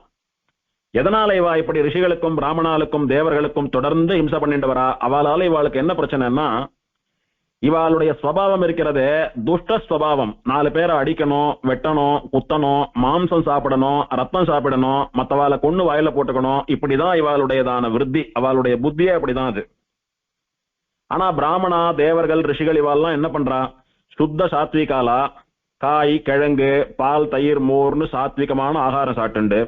எதனால இவா இப்படி ரிஷிகளுக்கும் பிராமணாளுக்கும் தேவர்களுக்கும் தொடர்ந்து ஹிம்சை பண்ணிட்டு வரா? அவளால இவாளுக்கு என்ன பிரச்சனைன்னா, இவாளுடைய ஸ்வபாவம் இருக்கிறதே துஷ்ட ஸ்வபாவம். 4 பேரை அடிக்கணும், வெட்டணும், குத்தணும், மாம்சம் சாப்பிடணும், ரத்தம் சாப்பிடணும், மத்தவாளை கொண்டு வாயில போட்டுக்கணும். இப்படிதான் இவாளுடையதான விருத்தி, அவளுடைய புத்தியே அப்படிதான் அது. ஆனா பிராமணா தேவர்கள் ரிஷிகள் இவாள்லாம் என்ன பண்றா? சுத்த சாத்விகாலா, காய் கிழங்கு பால் தயிர் மோர்னு சாத்விகமான ஆகாரம் சாப்பிட்டுண்டு,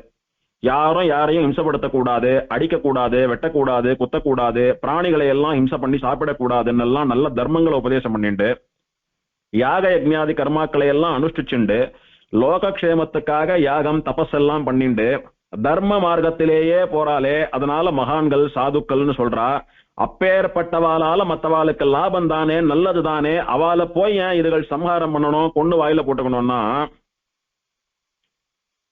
யாரும் யாரையும் ஹிம்சப்படுத்தக்கூடாது, அடிக்கக்கூடாது, வெட்டக்கூடாது, குத்தக்கூடாது, பிராணிகளை எல்லாம் ஹிம்சை பண்ணி சாப்பிடக்கூடாதுன்னு எல்லாம் நல்ல தர்மங்களை உபதேசம் பண்ணிட்டு, யாக யஜ்ஞாதி கர்மாக்களை எல்லாம் அனுஷ்டிச்சுண்டு, லோகக்ஷேமத்துக்காக யாகம் தபஸ் எல்லாம் பண்ணிண்டு தர்ம மார்க்கத்திலேயே போறாளே, அதனால மகான்கள் சாதுக்கள்னு சொல்றா. அப்பேற்பட்டவாளால மத்தவாளுக்கு லாபம் தானே, நல்லது தானே, அவளை போய் ஏன் இதுகள் சம்ஹாரம் பண்ணணும், கொண்டு வாயில போட்டுக்கணும்னா,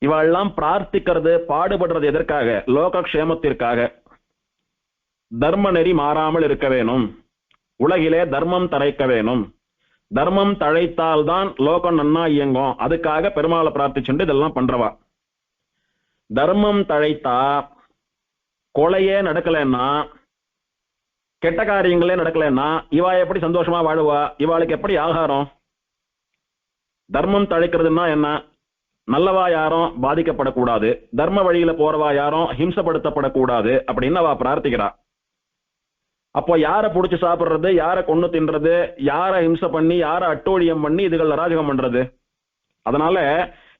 இவெல்லாம் பிரார்த்திக்கிறது பாடுபடுறது எதற்காக? லோகக்ஷேமத்திற்காக. தர்ம நெறி மாறாமல் இருக்க வேணும், உலகிலே தர்மம் தழைக்க வேணும், தர்மம் தழைத்தால்தான் லோகம் நன்னா இயங்கும். அதுக்காக பெருமாளை பிரார்த்திச்சுண்டு இதெல்லாம் பண்றவா. தர்மம் தழைத்தா, கொலையே நடக்கலன்னா, கெட்ட காரியங்களே நடக்கலன்னா இவா எப்படி சந்தோஷமா வாழுவா? இவாளுக்கு எப்படி ஆகாரம்? தர்மம் தழைக்கிறதுனா என்ன? நல்லவா யாரும் பாதிக்கப்படக்கூடாது, தர்ம வழியில போறவா யாரும் ஹிம்சப்படுத்தப்படக்கூடாது அப்படின்னு அவ பிரார்த்திக்கிறா. அப்போ யாரை புடிச்சு சாப்பிடுறது, யாரை கொண்டு தின்றது, யாரை ஹிம்சை பண்ணி, யாரை அட்டோழியம் பண்ணி இதுகள் அராஜகம் பண்றது? அதனால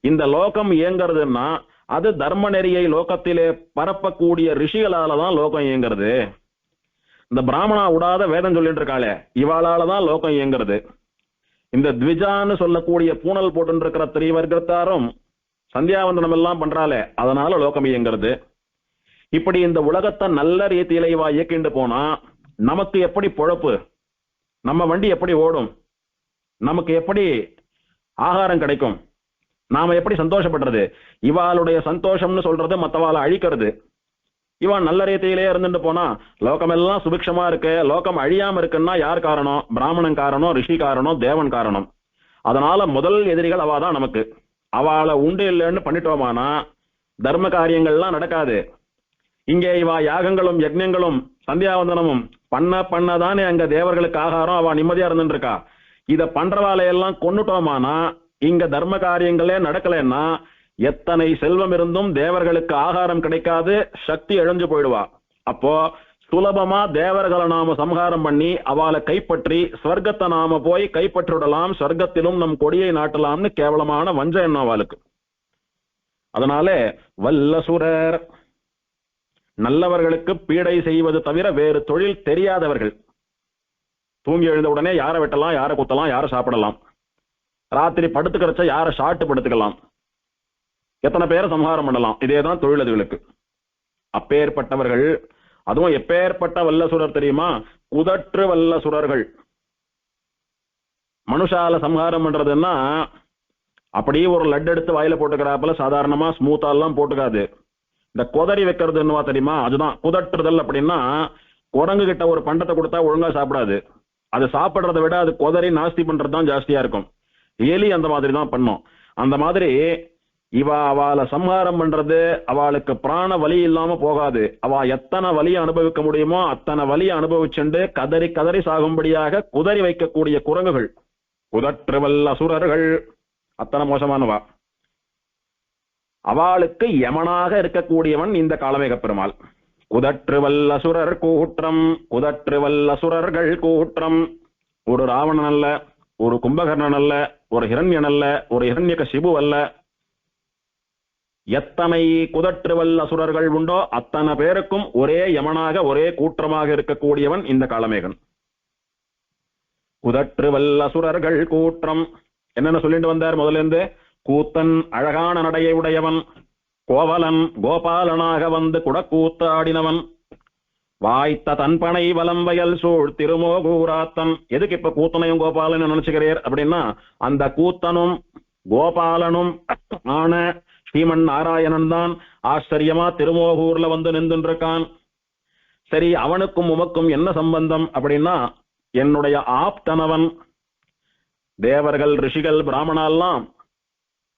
இந்த லோகம் இயங்குறதுன்னா அது தர்ம நெறியை லோகத்திலே பரப்பக்கூடிய ரிஷிகளாலதான் லோகம் இயங்குறது. இந்த பிராமணா விடாத வேதம் சொல்லிட்டு இருக்காளே, இவாளாலதான் லோகம் இயங்குறது. இந்த த்விஜான்னு சொல்லக்கூடிய பூனல் போட்டு இருக்கிற திரிவர்க்கத்தாரும் சந்தியாவந்தனம் எல்லாம் பண்றாளே, அதனால லோகம் இயங்குறது. இப்படி இந்த உலகத்தை நல்ல ரீதியில இவா இயக்கிண்டு போனா நமக்கு எப்படி பொழப்பு? நம்ம வண்டி எப்படி ஓடும்? நமக்கு எப்படி ஆகாரம் கிடைக்கும்? நாம எப்படி சந்தோஷப்படுறது? இவாளுடைய சந்தோஷம்னு சொல்றது மத்தவாளை அழிக்கிறது. இவன் நல்ல ரீதியிலே இருந்துட்டு போனா லோகம் எல்லாம் சுபிக்ஷமா இருக்கு, லோகம் அழியாம இருக்குன்னா யார் காரணம்? பிராமணன் காரணம், ரிஷி காரணம், தேவன் காரணம். அதனால முதல் எதிரிகள் அவாதான் நமக்கு. அவளை உண்டு இல்லைன்னு பண்ணிட்டோமானா தர்ம காரியங்கள்லாம் நடக்காது. இங்கே இவா யாகங்களும் யஜ்ஞங்களும் சந்தியாவந்தனமும் பண்ணதானே அங்க தேவர்களுக்கு ஆகாரம், அவ நிம்மதியா இருந்துட்டு இருக்கா. இத பண்றவாளையெல்லாம் கொன்னுட்டோமானா இங்க தர்ம காரியங்களே நடக்கலன்னா எத்தனை செல்வம் இருந்தும் தேவர்களுக்கு ஆகாரம் கிடைக்காது, சக்தி இழந்து போயிடுவா. அப்போ சுலபமா தேவர்களை நாம சம்ஹாரம் பண்ணி அவளை கைப்பற்றி ஸ்வர்க்கத்தை நாம போய் கைப்பற்றிடலாம், சொர்க்கத்திலும் நம் கொடியை நாட்டலாம்னு கேவலமான வஞ்ச எண்ணம் அவளுக்கு. அதனால வல்லசுரர், நல்லவர்களுக்கு பீடை செய்வது தவிர வேறு தொழில் தெரியாதவர்கள். தூங்கி எழுந்த உடனே யாரை வெட்டலாம், யாரை குத்தலாம், யாரை சாப்பிடலாம், ராத்திரி படுத்துக்கிறச்ச யாரை ஷாட்டு படுத்துக்கலாம், எத்தனை பேரை சம்ஹாரம் பண்ணலாம், இதேதான் தொழில் அதுகளுக்கு. அப்பேற்பட்டவர்கள், அதுவும் எப்பேற்பட்ட வல்லசுரர் தெரியுமா? குதற்று வல்லசுரர்கள். மனுஷால சம்ஹாரம் பண்றதுன்னா அப்படியே ஒரு லட்டு எடுத்து வாயில போட்டுக்கிறாப்புல சாதாரணமா ஸ்மூத்தாலாம் போட்டுக்காது. இந்த கொதறி வைக்கிறதுன்னுவா தெரியுமா? அதுதான் குதற்றுதல். அப்படின்னா குரங்கு கிட்ட ஒரு பண்டத்தை கொடுத்தா ஒழுங்கா சாப்பிடாது, அது சாப்பிடுறத விட அது கொதறி நாஸ்தி பண்றதுதான் ஜாஸ்தியா இருக்கும். எலி அந்த மாதிரி தான் பண்ணும். அந்த மாதிரி அவளை சம்ஹாரம் பண்றது அவளுக்கு பிராண வலி இல்லாம போகாது. அவ எத்தனை வலியை அனுபவிக்க முடியுமோ அத்தனை வலியை அனுபவிச்சுண்டு கதறி கதறி சாகும்படியாக குதறி வைக்கக்கூடிய குரங்குகள் குதற்றுவல் அசுரர்கள். அத்தனை மோசமானவா. அவளுக்கு யமனாக இருக்கக்கூடியவன் இந்த காலமேக பெருமாள். குதற்றுவல் அசுரர் கூற்றம், குதற்றுவல் அசுரர்கள் கூற்றம். ஒரு ராவணன் அல்ல, ஒரு கும்பகர்ணன் அல்ல, ஒரு ஹிரண்யன் அல்ல, ஒரு ஹிரண்யகசிபு அல்ல. எத்தனை குதற்றுவல் அசுரர்கள் உண்டோ அத்தனை பேருக்கும் ஒரே யமனாக ஒரே கூற்றமாக இருக்கக்கூடியவன் இந்த காலமேகன். குதற்று வல்லசுரர்கள் கூற்றம். என்னென்ன சொல்லிட்டு வந்தார் முதல்ல இருந்து? கூத்தன் அழகான நடையை உடையவன், கோவலன் கோபாலனாக வந்து குடக்கூத்தாடினவன், வாய்த்த தன்பனை வலம் வயல் சூழ் திருமோகூராத்தன். எதுக்கு இப்ப கூத்தனையும் கோபாலனும் நினைச்சுக்கிறீர் அப்படின்னா, அந்த கூத்தனும் கோபாலனும் ஆன ஸ்ரீமன் நாராயணன் தான் ஆச்சரியமா திருமோகூர்ல வந்து நின்றுருக்கான். சரி, அவனுக்கும் உமக்கும் என்ன சம்பந்தம் அப்படின்னா, என்னுடைய ஆப்தனவன். தேவர்கள் ரிஷிகள் பிராமணாலாம்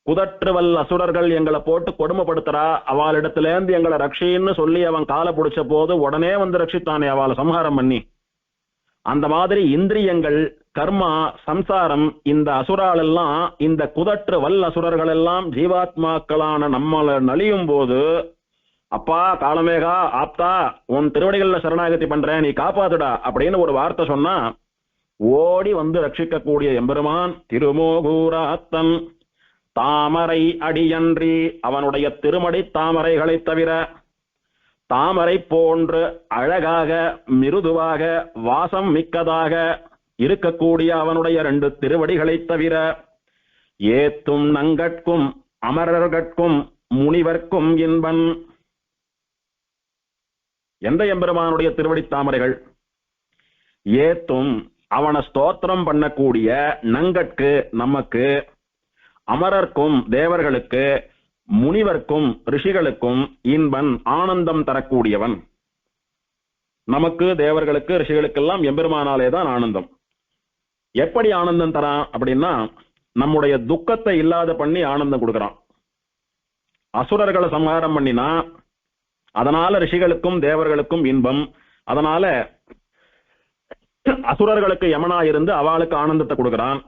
குதற்றுவல் அசுரர்கள் எங்களை போட்டு கொடுமைப்படுத்துறா, அவளிடத்துல இருந்து எங்களை ரட்சின்னு சொல்லி அவன் காலை பிடிச்ச போது உடனே வந்து ரட்சித்தானே அவளை சம்ஹாரம் பண்ணி. அந்த மாதிரி இந்திரியங்கள், கர்மா, சம்சாரம், இந்த அசுரால் எல்லாம், இந்த குதற்று வல் அசுரர்கள் எல்லாம் ஜீவாத்மாக்களான நம்மளை நலியும் போது, அப்பா காலமேகா ஆப்தா உன் திருவடிகள்ல சரணாகதி பண்றேன், நீ காப்பாத்துடா அப்படின்னு ஒரு வார்த்தை சொன்னா ஓடி வந்து ரட்சிக்கக்கூடிய எம்பெருமான் திருமோகூராத்தன். தாமரை அடியன்றி, அவனுடைய திருமடி தாமரைகளை தவிர, தாமரை போன்று அழகாக மிருதுவாக வாசம் மிக்கதாக இருக்கக்கூடிய அவனுடைய 2 திருவடிகளை தவிர, ஏத்தும் நங்கட்கும் அமரர்கட்கும் முனிவர்க்கும் இன்பன். எந்த எம்பெருமானுடைய திருவடி தாமரைகள்? ஏத்தும், அவனை ஸ்தோத்திரம் பண்ணக்கூடிய, நங்கட்கு நமக்கு, அமரர்க்கும் தேவர்களுக்கு, முனிவர்க்கும் ரிஷிகளுக்கும் இன்பன் ஆனந்தம் தரக்கூடியவன். நமக்கு தேவர்களுக்கு ரிஷிகளுக்கெல்லாம் எம்பெருமானாலே தான் ஆனந்தம். எப்படி ஆனந்தம் தரான் அப்படின்னா, நம்முடைய துக்கத்தை இல்லாத பண்ணி ஆனந்தம் கொடுக்கறான். அசுரர்களை சம்ஹாரம் பண்ணினா அதனால ரிஷிகளுக்கும் தேவர்களுக்கும் இன்பம். அதனால அசுரர்களுக்கு யமனா இருந்து அவளுக்கு ஆனந்தத்தை கொடுக்கிறான்.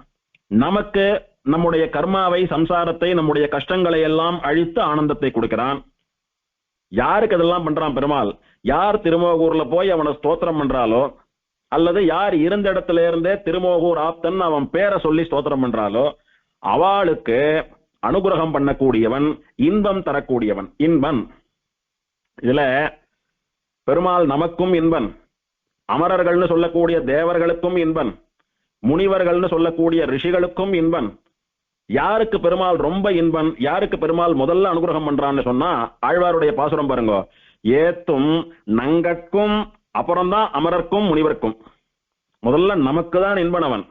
நமக்கு நம்முடைய கர்மாவை, சம்சாரத்தை, நம்முடைய கஷ்டங்களை எல்லாம் அழித்து ஆனந்தத்தை கொடுக்கிறான். யாருக்கு அதெல்லாம் பண்றான் பெருமாள்? யார் திருமோகூர்ல போய் அவனை ஸ்தோத்திரம் பண்றாலோ, அல்லது யார் இருந்த இடத்துல இருந்தே திருமோகூர் ஆப்தன் அவன் பேரை சொல்லி ஸ்தோத்திரம் பண்றாலோ, அவளுக்கு அனுகிரகம் பண்ணக்கூடியவன், இன்பம் தரக்கூடியவன், இன்பன். இதுல பெருமாள் நமக்கும் இன்பன், அமரர்கள்னு சொல்லக்கூடிய தேவர்களுக்கும் இன்பன், முனிவர்கள்னு சொல்லக்கூடிய ரிஷிகளுக்கும் இன்பன். யாருக்கு பெருமாள் ரொம்ப இன்பன், யாருக்கு பெருமாள் முதல்ல அனுகிரகம் பண்றான்னு சொன்னா, ஆழ்வாருடைய பாசுரம் பாருங்க. ஏத்தும் நங்கட்கும், அப்புறம்தான் அமரர்க்கும் முனிவர்க்கும். முதல்ல நமக்கு தான் இன்பன் அவன்,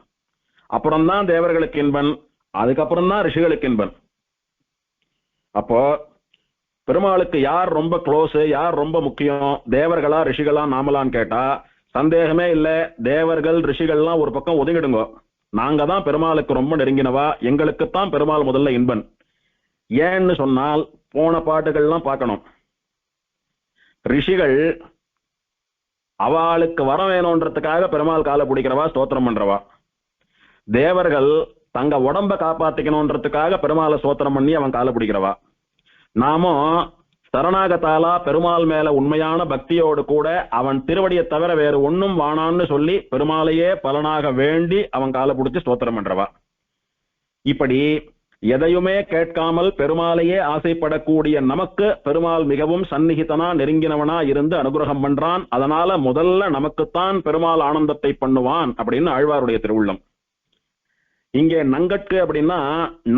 அப்புறம்தான் தேவர்களுக்கு இன்பன், அதுக்கப்புறம் தான் ரிஷிகளுக்கு இன்பன். அப்போ பெருமாளுக்கு யார் ரொம்ப க்ளோஸ், யார் ரொம்ப முக்கியம், தேவர்களா ரிஷிகளா நாமலான்னு கேட்டா சந்தேகமே இல்ல, தேவர்கள் ரிஷிகள்லாம் ஒரு பக்கம் ஒதுங்கிடுங்க. நாங்க தான் பெருமாளுக்கு ரொம்ப நெருங்கினவா, எங்களுக்குத்தான் பெருமாள் முதல்ல இன்பன். ஏன்னு சொன்னால் போன பாட்டுகள்லாம் பார்க்கணும். ரிஷிகள் அவளுக்கு வர வேணும்ன்றதுக்காக பெருமாள் காலை பிடிக்கிறவா, ஸ்தோத்திரம் பண்றவா. தேவர்கள் தங்க உடம்ப காப்பாத்திக்கணும்ன்றதுக்காக பெருமாளை ஸ்தோத்திரம் பண்ணி அவன் காலை பிடிக்கிறவா. நாமும் சரணாகதாலா பெருமாள் மேல உண்மையான பக்தியோடு கூட அவன் திருவடியை தவிர வேறு ஒன்னும் வானான்னு சொல்லி பெருமாளையே பலனாக வேண்டி அவன் காலை பிடிச்சி ஸ்தோத்திரம் பண்றவா. இப்படி எதையுமே கேட்காமல் பெருமாளையே ஆசைப்படக்கூடிய நமக்கு பெருமாள் மிகவும் சந்நிகிதனா, நெருங்கினவனா இருந்து அனுகிரகம் பண்றான். அதனால முதல்ல நமக்குத்தான் பெருமாள் ஆனந்தத்தை பண்ணுவான் அப்படின்னு ஆழ்வாருடைய திருவுள்ளம். இங்கே நங்கட்கு அப்படின்னா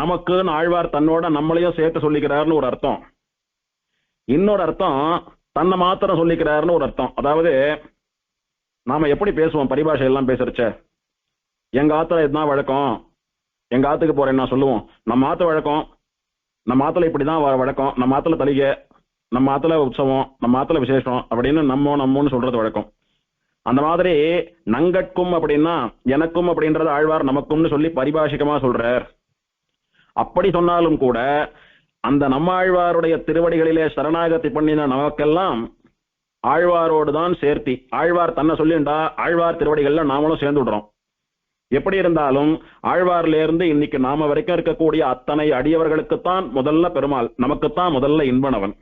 நமக்குன்னு ஆழ்வார் தன்னோட நம்மளையும் சேர்த்து சொல்லிக்கிறாருன்னு ஒரு அர்த்தம். இன்னொரு அர்த்தம் தன்னை மாத்திரம் சொல்லிக்கிறாருன்னு ஒரு அர்த்தம். அதாவது நாம எப்படி பேசுவோம், பரிபாஷை எல்லாம் பேசுறச்ச, எங்க ஆத்துல இதுதான் வழக்கம், எங்க ஆத்துக்கு போறேன் நான் சொல்லுவோம். நம்ம ஆத்து வழக்கம், நம்ம ஆத்துல இப்படிதான் வழக்கம், நம்ம ஆத்துல தலிகை, நம்ம ஆத்துல உற்சவம், நம்ம ஆத்துல விசேஷம் அப்படின்னு நம்மன்னு சொல்றது வழக்கம். அந்த மாதிரி நங்கட்கும் அப்படின்னா எனக்கும் அப்படின்றது ஆழ்வார் நமக்கும்னு சொல்லி பரிபாஷிகமா சொல்றார். அப்படி சொன்னாலும் கூட அந்த நம்ம ஆழ்வாருடைய திருவடிகளிலே சரணாகதி பண்ணின நமக்கெல்லாம் ஆழ்வாரோடு தான் சேர்த்தி, ஆழ்வார் தன்னை சொல்லிண்டா ஆழ்வார் திருவடிகள்ல நாமளும் சேர்ந்து விடுறோம். எப்படி இருந்தாலும் ஆழ்வார்ல இருந்து இன்னைக்கு நாம வரைக்கும் இருக்கக்கூடிய அத்தனை அடியவர்களுக்குத்தான் முதல்ல பெருமாள், நமக்குத்தான் முதல்ல இன்பனவன்.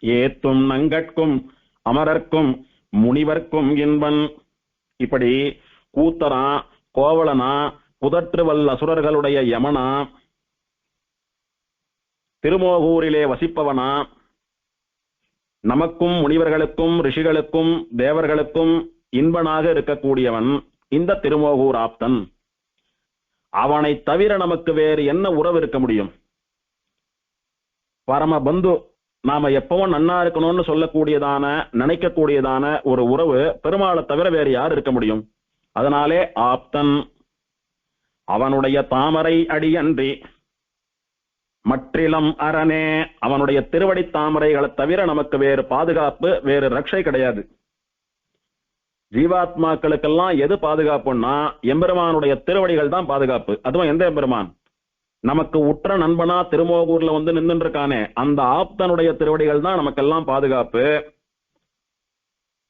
ஏத்தும் நங்கட்கும் அமரர்க்கும் முனிவர்க்கும் இன்பன். இப்படி கூத்தனா, கோவலனா, புதற்றுவல் அசுரர்களுடைய யமனா, திருமோகூரிலே வசிப்பவனா, நமக்கும் முனிவர்களுக்கும் ரிஷிகளுக்கும் தேவர்களுக்கும் இன்பனாக இருக்கக்கூடியவன், இந்த திருமோகூர் ஆப்தன். அவனை தவிர நமக்கு வேறு என்ன உறவு இருக்க முடியும்? பரம பந்து, நாம எப்பவும் நன்னா இருக்கணும்னு சொல்லக்கூடியதான நினைக்கக்கூடியதான ஒரு உறவு பெருமாளை தவிர வேறு யார் இருக்க முடியும்? அதனாலே ஆப்தன், அவனுடைய தாமரை அடியன்றி மற்றிலம் அரணே, அவனுடைய திருவடி தாமரைகளை தவிர நமக்கு வேறு பாதுகாப்பு, வேறு ரட்சை கிடையாது. ஜீவாத்மாக்களுக்கெல்லாம் எது பாதுகாப்புன்னா எம்பெருமானுடைய திருவடிகள் தான் பாதுகாப்பு. அதுவும் எந்த எம்பெருமான்? நமக்கு உற்ற நண்பனா திருமோகூர்ல வந்து நின்று இருக்கானே அந்த ஆப்தனுடைய திருவடிகள் தான் நமக்கெல்லாம் பாதுகாப்பு.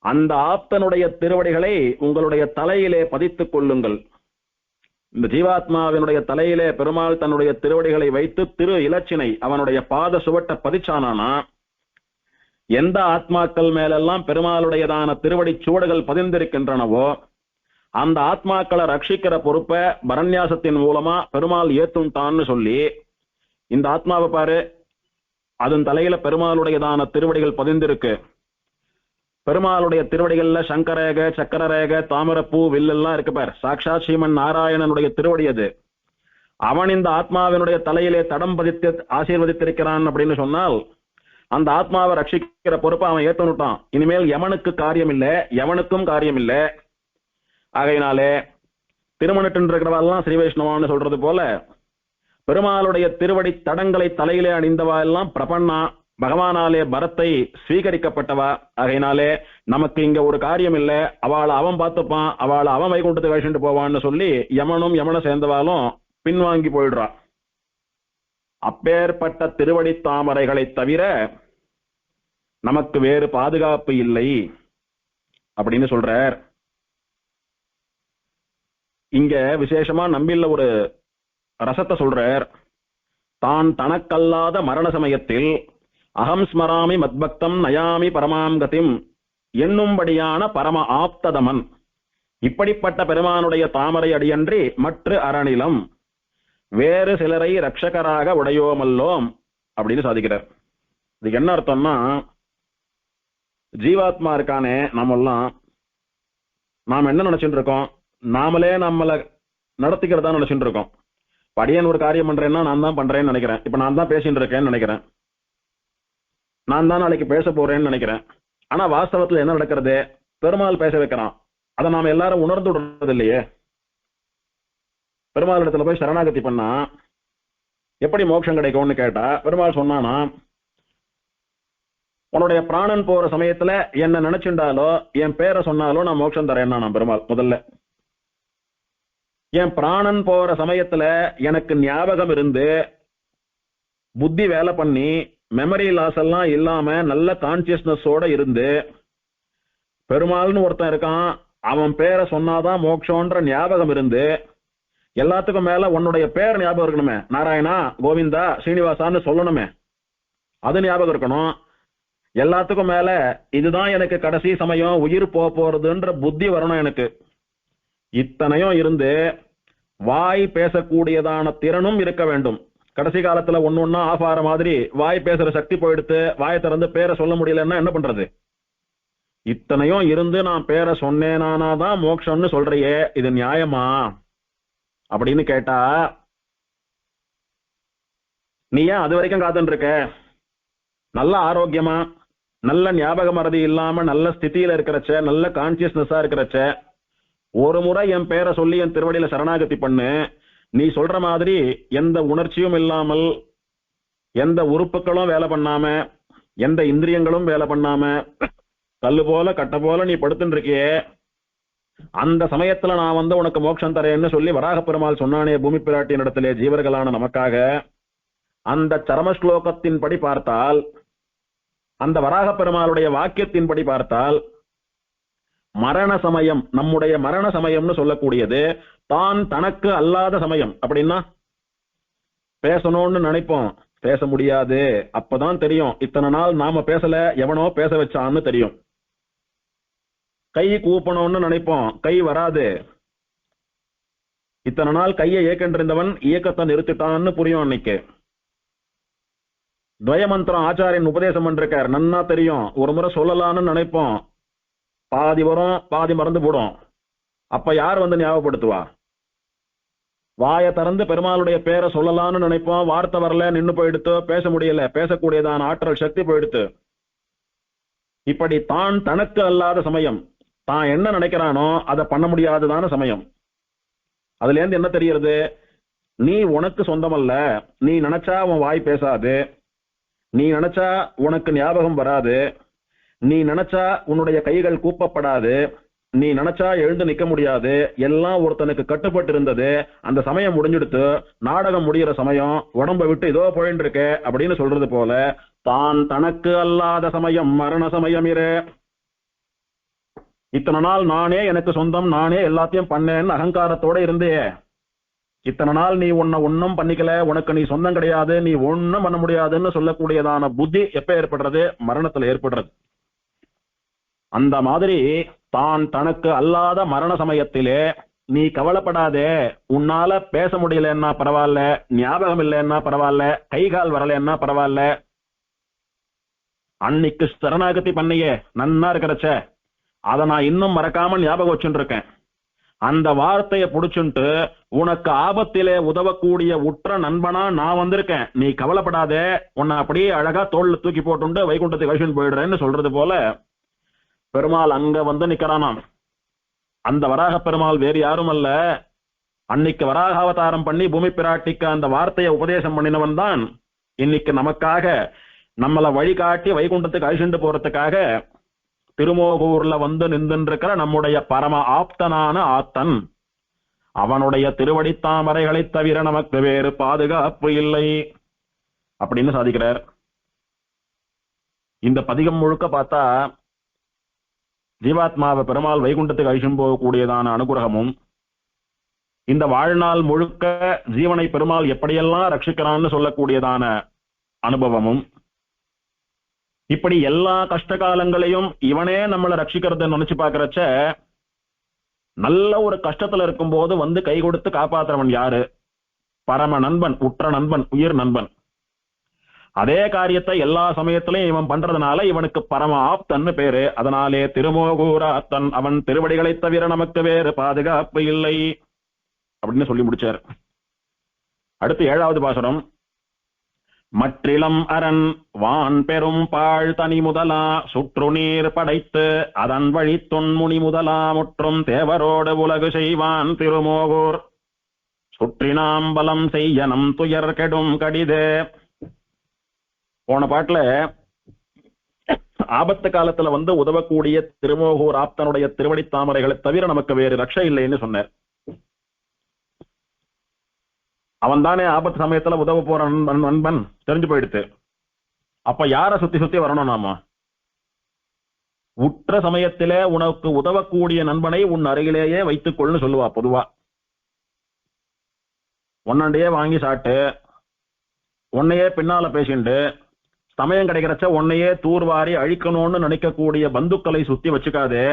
அந்த ஆப்தனுடைய திருவடிகளை உங்களுடைய தலையிலே பதித்துக் கொள்ளுங்கள். இந்த ஜீவாத்மாவினுடைய தலையிலே பெருமாள் தன்னுடைய திருவடிகளை வைத்து திரு இலச்சினை அவனுடைய பாத சுவட்ட பதிச்சானானா, எந்த ஆத்மாக்கள் மேலெல்லாம் பெருமாளுடையதான திருவடி சுவடுகள் பதிந்திருக்கின்றனவோ அந்த ஆத்மாக்களை ரட்சிக்கிற பொறுப்பை பரநியாசத்தின் மூலமா பெருமாள் ஏத்துட்டான்னு சொல்லி, இந்த ஆத்மாவை பாரு, அதன் தலையில பெருமாளுடையதான திருவடிகள் பதிந்திருக்கு. பெருமாளுடைய திருவடிகள்ல சங்கரேக, சக்கரரேக, தாமரப்பூ, வில்லெல்லாம் இருக்கு பார். சாட்சாத் ஸ்ரீமன் நாராயணனுடைய திருவடி அது. அவன் இந்த ஆத்மாவினுடைய தலையிலே தடம் பதித்து ஆசீர்வதித்திருக்கிறான் அப்படின்னு சொன்னால் அந்த ஆத்மாவை ரட்சிக்கிற பொறுப்பை அவன் ஏத்துட்டான். இனிமேல் யமனுக்கு காரியம் இல்லை, எவனுக்கும் காரியம் இல்லை. ஆகையினாலே திருமணட்டு இருக்கிறவெல்லாம் ஸ்ரீ வைஷ்ணவான்னு சொல்றது போல பெருமாளுடைய திருவடி தடங்களை தலையிலே அணிந்தவா எல்லாம் பிரபன்னா, பகவானாலே பரத்தை ஸ்வீகரிக்கப்பட்டவா. ஆகையினாலே நமக்கு இங்க ஒரு காரியம் இல்லை, அவளை அவன் பார்த்துப்பான், அவளை அவன் வைகுண்டத்துக்கு அழிச்சுட்டு போவான்னு சொல்லி யமனும் யமனை சேர்ந்தவாலும் பின்வாங்கி போயிடுறா. அப்பேற்பட்ட திருவடி தாமரைகளை தவிர நமக்கு வேறு பாதுகாப்பு இல்லை அப்படின்னு சொல்றார். இங்க விசேஷமா நம்பில்ல ஒரு ரசத்தை சொல்றார். தான் தனக்கல்லாத மரண சமயத்தில் அகம் ஸ்மராமி மத்பக்தம் நயாமி பரமாம் கதிம் என்னும்படியான பரம ஆப்ததமன், இப்படிப்பட்ட பெருமானுடைய தாமரை அடியன்றி மற்ற அரணிலம் வேறு சிலரை ரட்சகராக உடையோமல்லோம் அப்படின்னு சாதிக்கிறார். இதுக்கு என்ன அர்த்தம்னா, ஜீவாத்மா இருக்கானே நாமெல்லாம், நாம் என்ன நினைச்சுட்டு இருக்கோம்? நாமளே நம்மளை நடத்திக்கிறதா நினைச்சுட்டு இருக்கோம். படியன் ஒரு காரியம் பண்றேன்னா நான் தான் பண்றேன்னு நினைக்கிறேன். இப்ப நான் தான் பேசிட்டு இருக்கேன்னு நினைக்கிறேன், நான் தான் நாளைக்கு பேச போறேன்னு நினைக்கிறேன். ஆனா வாஸ்தவத்துல என்ன நடக்கிறது? பெருமாள் பேச வைக்கிறான். அதை நாம எல்லாரும் உணர்ந்து விடுறது இல்லையே. பெருமாள் இடத்துல போய் சரணாகதி பண்ணா எப்படி மோட்சம் கிடைக்கும்னு கேட்டா, பெருமாள் சொன்னானா, உன்னுடைய பிராணன் போற சமயத்துல என்ன நினைச்சுண்டாலோ என் பேரை சொன்னாலோ நான் மோட்சம் தரேன்னா நான் பெருமாள் முதல்ல. என் பிராணன் போற சமயத்துல எனக்கு ஞாபகம் இருந்து புத்தி வேலை பண்ணி மெமரி லாஸ் எல்லாம் இல்லாம நல்ல கான்சியஸ்னஸோட இருந்து பெருமாள்னு ஒருத்தன் இருக்கான், அவன் பேரை சொன்னாதான் மோட்சம்ன்ற ஞாபகம் இருந்து, எல்லாத்துக்கும் மேல உன்னுடைய பேர் ஞாபகம் இருக்கணுமே, நாராயணா, கோவிந்தா, ஸ்ரீனிவாசான்னு சொல்லணுமே, அது ஞாபகம் இருக்கணும். எல்லாத்துக்கும் மேல இதுதான் எனக்கு கடைசி சமயம், உயிர் போறதுன்ற புத்தி வரணும் எனக்கு. இத்தனையும் இருந்து வாய் பேசக்கூடியதான திறனும் இருக்க வேண்டும். கடைசி காலத்துல ஒன்னொன்னா ஆஃப் ஆற மாதிரி வாய் பேசுற சக்தி போயிடுத்து, வாயை திறந்து பேரை சொல்ல முடியலன்னா என்ன பண்றது? இத்தனையும் இருந்து நான் பேரை சொன்னேனானாதான் மோட்சம்னு சொல்றியே, இது நியாயமா அப்படின்னு கேட்டா, நீ ஏன் அது வரைக்கும் காத்துட்டு இருக்க? நல்ல ஆரோக்கியமா, நல்ல ஞாபக மறதி இல்லாம நல்ல ஸ்திதியில இருக்கிறச்ச, நல்ல கான்சியஸ்னஸா இருக்கிறச்ச ஒரு முறை என் பேரை சொல்லி என் திருவடியில சரணாகதி பண்ணு. நீ சொல்ற மாதிரி எந்த உணர்ச்சியும் இல்லாமல், எந்த உறுப்புகளும் வேலை பண்ணாம, எந்த இந்திரியங்களும் வேலை பண்ணாம, கல்லு போல கட்ட போல நீ படுத்துட்டு இருக்கியே, அந்த சமயத்துல நான் வந்து உனக்கு மோட்சம் தரேன்னு சொல்லி வராக பெருமாள் சொன்னானே பூமி பிராட்டியின் இடத்திலே ஜீவர்களான நமக்காக. அந்த சரம ஸ்லோகத்தின்படி பார்த்தால், அந்த வராக பெருமாளுடைய வாக்கியத்தின்படி பார்த்தால், மரண சமயம், நம்முடைய மரண சமயம்னு சொல்லக்கூடியது தான் தனக்கு அல்லாத சமயம். அப்படின்னா பேசணும்னு நினைப்போம், பேச முடியாது. அப்பதான் தெரியும் இத்தனை நாள் நாம பேசல, எவனோ பேச வச்சான்னு தெரியும். கை கூப்பணும்னு நினைப்போம், கை வராது. இத்தனை நாள் கையை இயக்கின்றிருந்தவன் இயக்கத்தை நிறுத்திட்டான்னு புரியும் அன்னைக்கு. துவயமந்திரம் ஆச்சாரியன் உபதேசம் பண்ணிருக்கார், நன்னா தெரியும். ஒரு முறை சொல்லலான்னு நினைப்போம், பாதி வரும், பாதி மறந்து போடும். அப்ப யார் வந்து ஞாபகப்படுத்துவா? வாயை திறந்து பெருமாளுடைய பேரை சொல்லலாம்னு நினைப்போம், வார்த்தை வரல, நின்னு போயிடுத்து, பேச முடியல, பேசக்கூடியதான ஆற்றல் சக்தி போயிடுத்து. இப்படி தான் தனக்கு அல்லாத சமயம், தான் என்ன நினைக்கிறானோ அதை பண்ண முடியாததான சமயம். அதுல இருந்து என்ன தெரிகிறது? நீ உனக்கு சொந்தமல்ல, நீ நினைச்சா உன் வாய் பேசாது, நீ நினைச்சா உனக்கு ஞாபகம் வராது, நீ நினைச்சா உன்னுடைய கைகள் கூப்பப்படாது, நீ நினைச்சா எழுந்து நிக்க முடியாது, எல்லாம் ஒருத்தனுக்கு கட்டுப்பட்டு இருந்தது. அந்த சமயம் முடிஞ்சிடுத்து, நாடகம் முடிகிற சமயம், உடம்பை விட்டு இதோ போயிட்டு இருக்கு அப்படின்னு சொல்றது போல, தான் தனக்கு அல்லாத சமயம் மரண சமயம் இரு. இத்தனை நாள் நானே எனக்கு சொந்தம், நானே எல்லாத்தையும் பண்ணேன்னு அகங்காரத்தோட இருந்தே, இத்தனை நாள் நீ உன்னை ஒன்னும் பண்ணிக்கல, உனக்கு நீ சொந்தம் கிடையாது, நீ ஒன்னும் பண்ண முடியாதுன்னு சொல்லக்கூடியதான புத்தி எப்ப ஏற்படுறது? மரணத்துல ஏற்படுறது. அந்த மாதிரி தான் தனக்கு அல்லாத மரண சமயத்திலே நீ கவலைப்படாதே, உன்னால பேச முடியலன்னா பரவாயில்ல, ஞாபகம் இல்லைன்னா பரவாயில்ல, கை கால் வரலன்னா பரவாயில்ல, அன்னைக்கு சரணாகதி பண்ணியே நன்னா இருக்கிறச்ச அதை நான் இன்னும் மறக்காம ஞாபகம் வச்சுட்டு இருக்கேன். அந்த வார்த்தையை புடிச்சுட்டு உனக்கு ஆபத்திலே உதவக்கூடிய உற்ற நண்பனா நான் வந்திருக்கேன், நீ கவலைப்படாதே, உன்னை அப்படியே அழகா தோல்ல தூக்கி போட்டு வைகுண்டத்துக்கு கழிச்சுட்டு போயிடுறேன்னு சொல்றது போல பெருமாள் அங்க வந்து நிக்கிறானாம். அந்த வராக பெருமாள் வேறு யாரும் அல்ல, அன்னைக்கு வராக அவதாரம் பண்ணி பூமி பிராட்டிக்கு அந்த வார்த்தையை உபதேசம் பண்ணினவன் தான் இன்னைக்கு நமக்காக நம்மளை வழிகாட்டி வைகுண்டத்துக்கு அழிச்சுட்டு போறதுக்காக திருமோகூர்ல வந்து நின்றுருக்கிற நம்முடைய பரம ஆப்தனான ஆத்தன். அவனுடைய திருவடித்தாமரைகளை தவிர நமக்கு வேறு பாதுகாப்பு இல்லை அப்படின்னு சாதிக்கிறார். இந்த பதிகம் முழுக்க பார்த்தா ஜீவாத்மாவை பெருமாள் வைகுண்டத்துக்கு அழிச்சும் போகக்கூடியதான அனுகிரகமும், இந்த வாழ்நாள் முழுக்க ஜீவனை பெருமாள் எப்படியெல்லாம் ரட்சிக்கிறான்னு சொல்லக்கூடியதான அனுபவமும், இப்படி எல்லா கஷ்ட காலங்களையும் இவனே நம்மளை ரட்சிக்கிறத நினைச்சு பாக்குறச்ச, நல்ல ஒரு கஷ்டத்துல இருக்கும் போது வந்து கை கொடுத்து காப்பாத்துறவன் யாரு? பரம நண்பன், உற்ற நண்பன், உயிர் நண்பன். அதே காரியத்தை எல்லா சமயத்திலையும் இவன் பண்றதுனால இவனுக்கு பரம ஆப்தன்னு பேரு. அதனாலே திருமோகூர ஆப்தன், அவன் திருவடிகளை தவிர நமக்கு வேறு பாதுகாப்பு இல்லை அப்படின்னு சொல்லி முடிச்சார். அடுத்து 7வது பாசுரம். மற்றிலம் அரண் வான் பெரும் பாழ் தனி முதலா சுற்று நீர் படைத்து அதன் வழி தொன்முனி முதலா முற்றும் தேவரோடு உலகு செய்வான் திருமோகூர் சுற்றினாம் பலம் செய்யனம் துயர் கெடும் கடிதே. போன பாட்டுல ஆபத்து காலத்துல வந்து உதவக்கூடிய திருமோகூர் ஆப்தனுடைய திருவடி தாமரைகளை தவிர நமக்கு வேறு ரட்சை இல்லைன்னு சொன்னார். அவன் தானே ஆபத்து சமயத்துல உதவ போற நண்பன் தெரிஞ்சு போயிடுத்து. அப்ப யார சுத்தி சுத்தி வரணும்? நாம உற்ற சமயத்திலே உனக்கு உதவக்கூடிய நண்பனை உன் அருகிலேயே வைத்துக் கொள்னு சொல்லுவா பொதுவா. ஒன்னண்டையே வாங்கி சாட்டு, உன்னையே பின்னால பேசிண்டு, சமயம் கிடைக்கிறச்ச உன்னையே தூர்வாரி அழிக்கணும்னு நினைக்கக்கூடிய பந்துக்களை சுத்தி வச்சுக்காதே.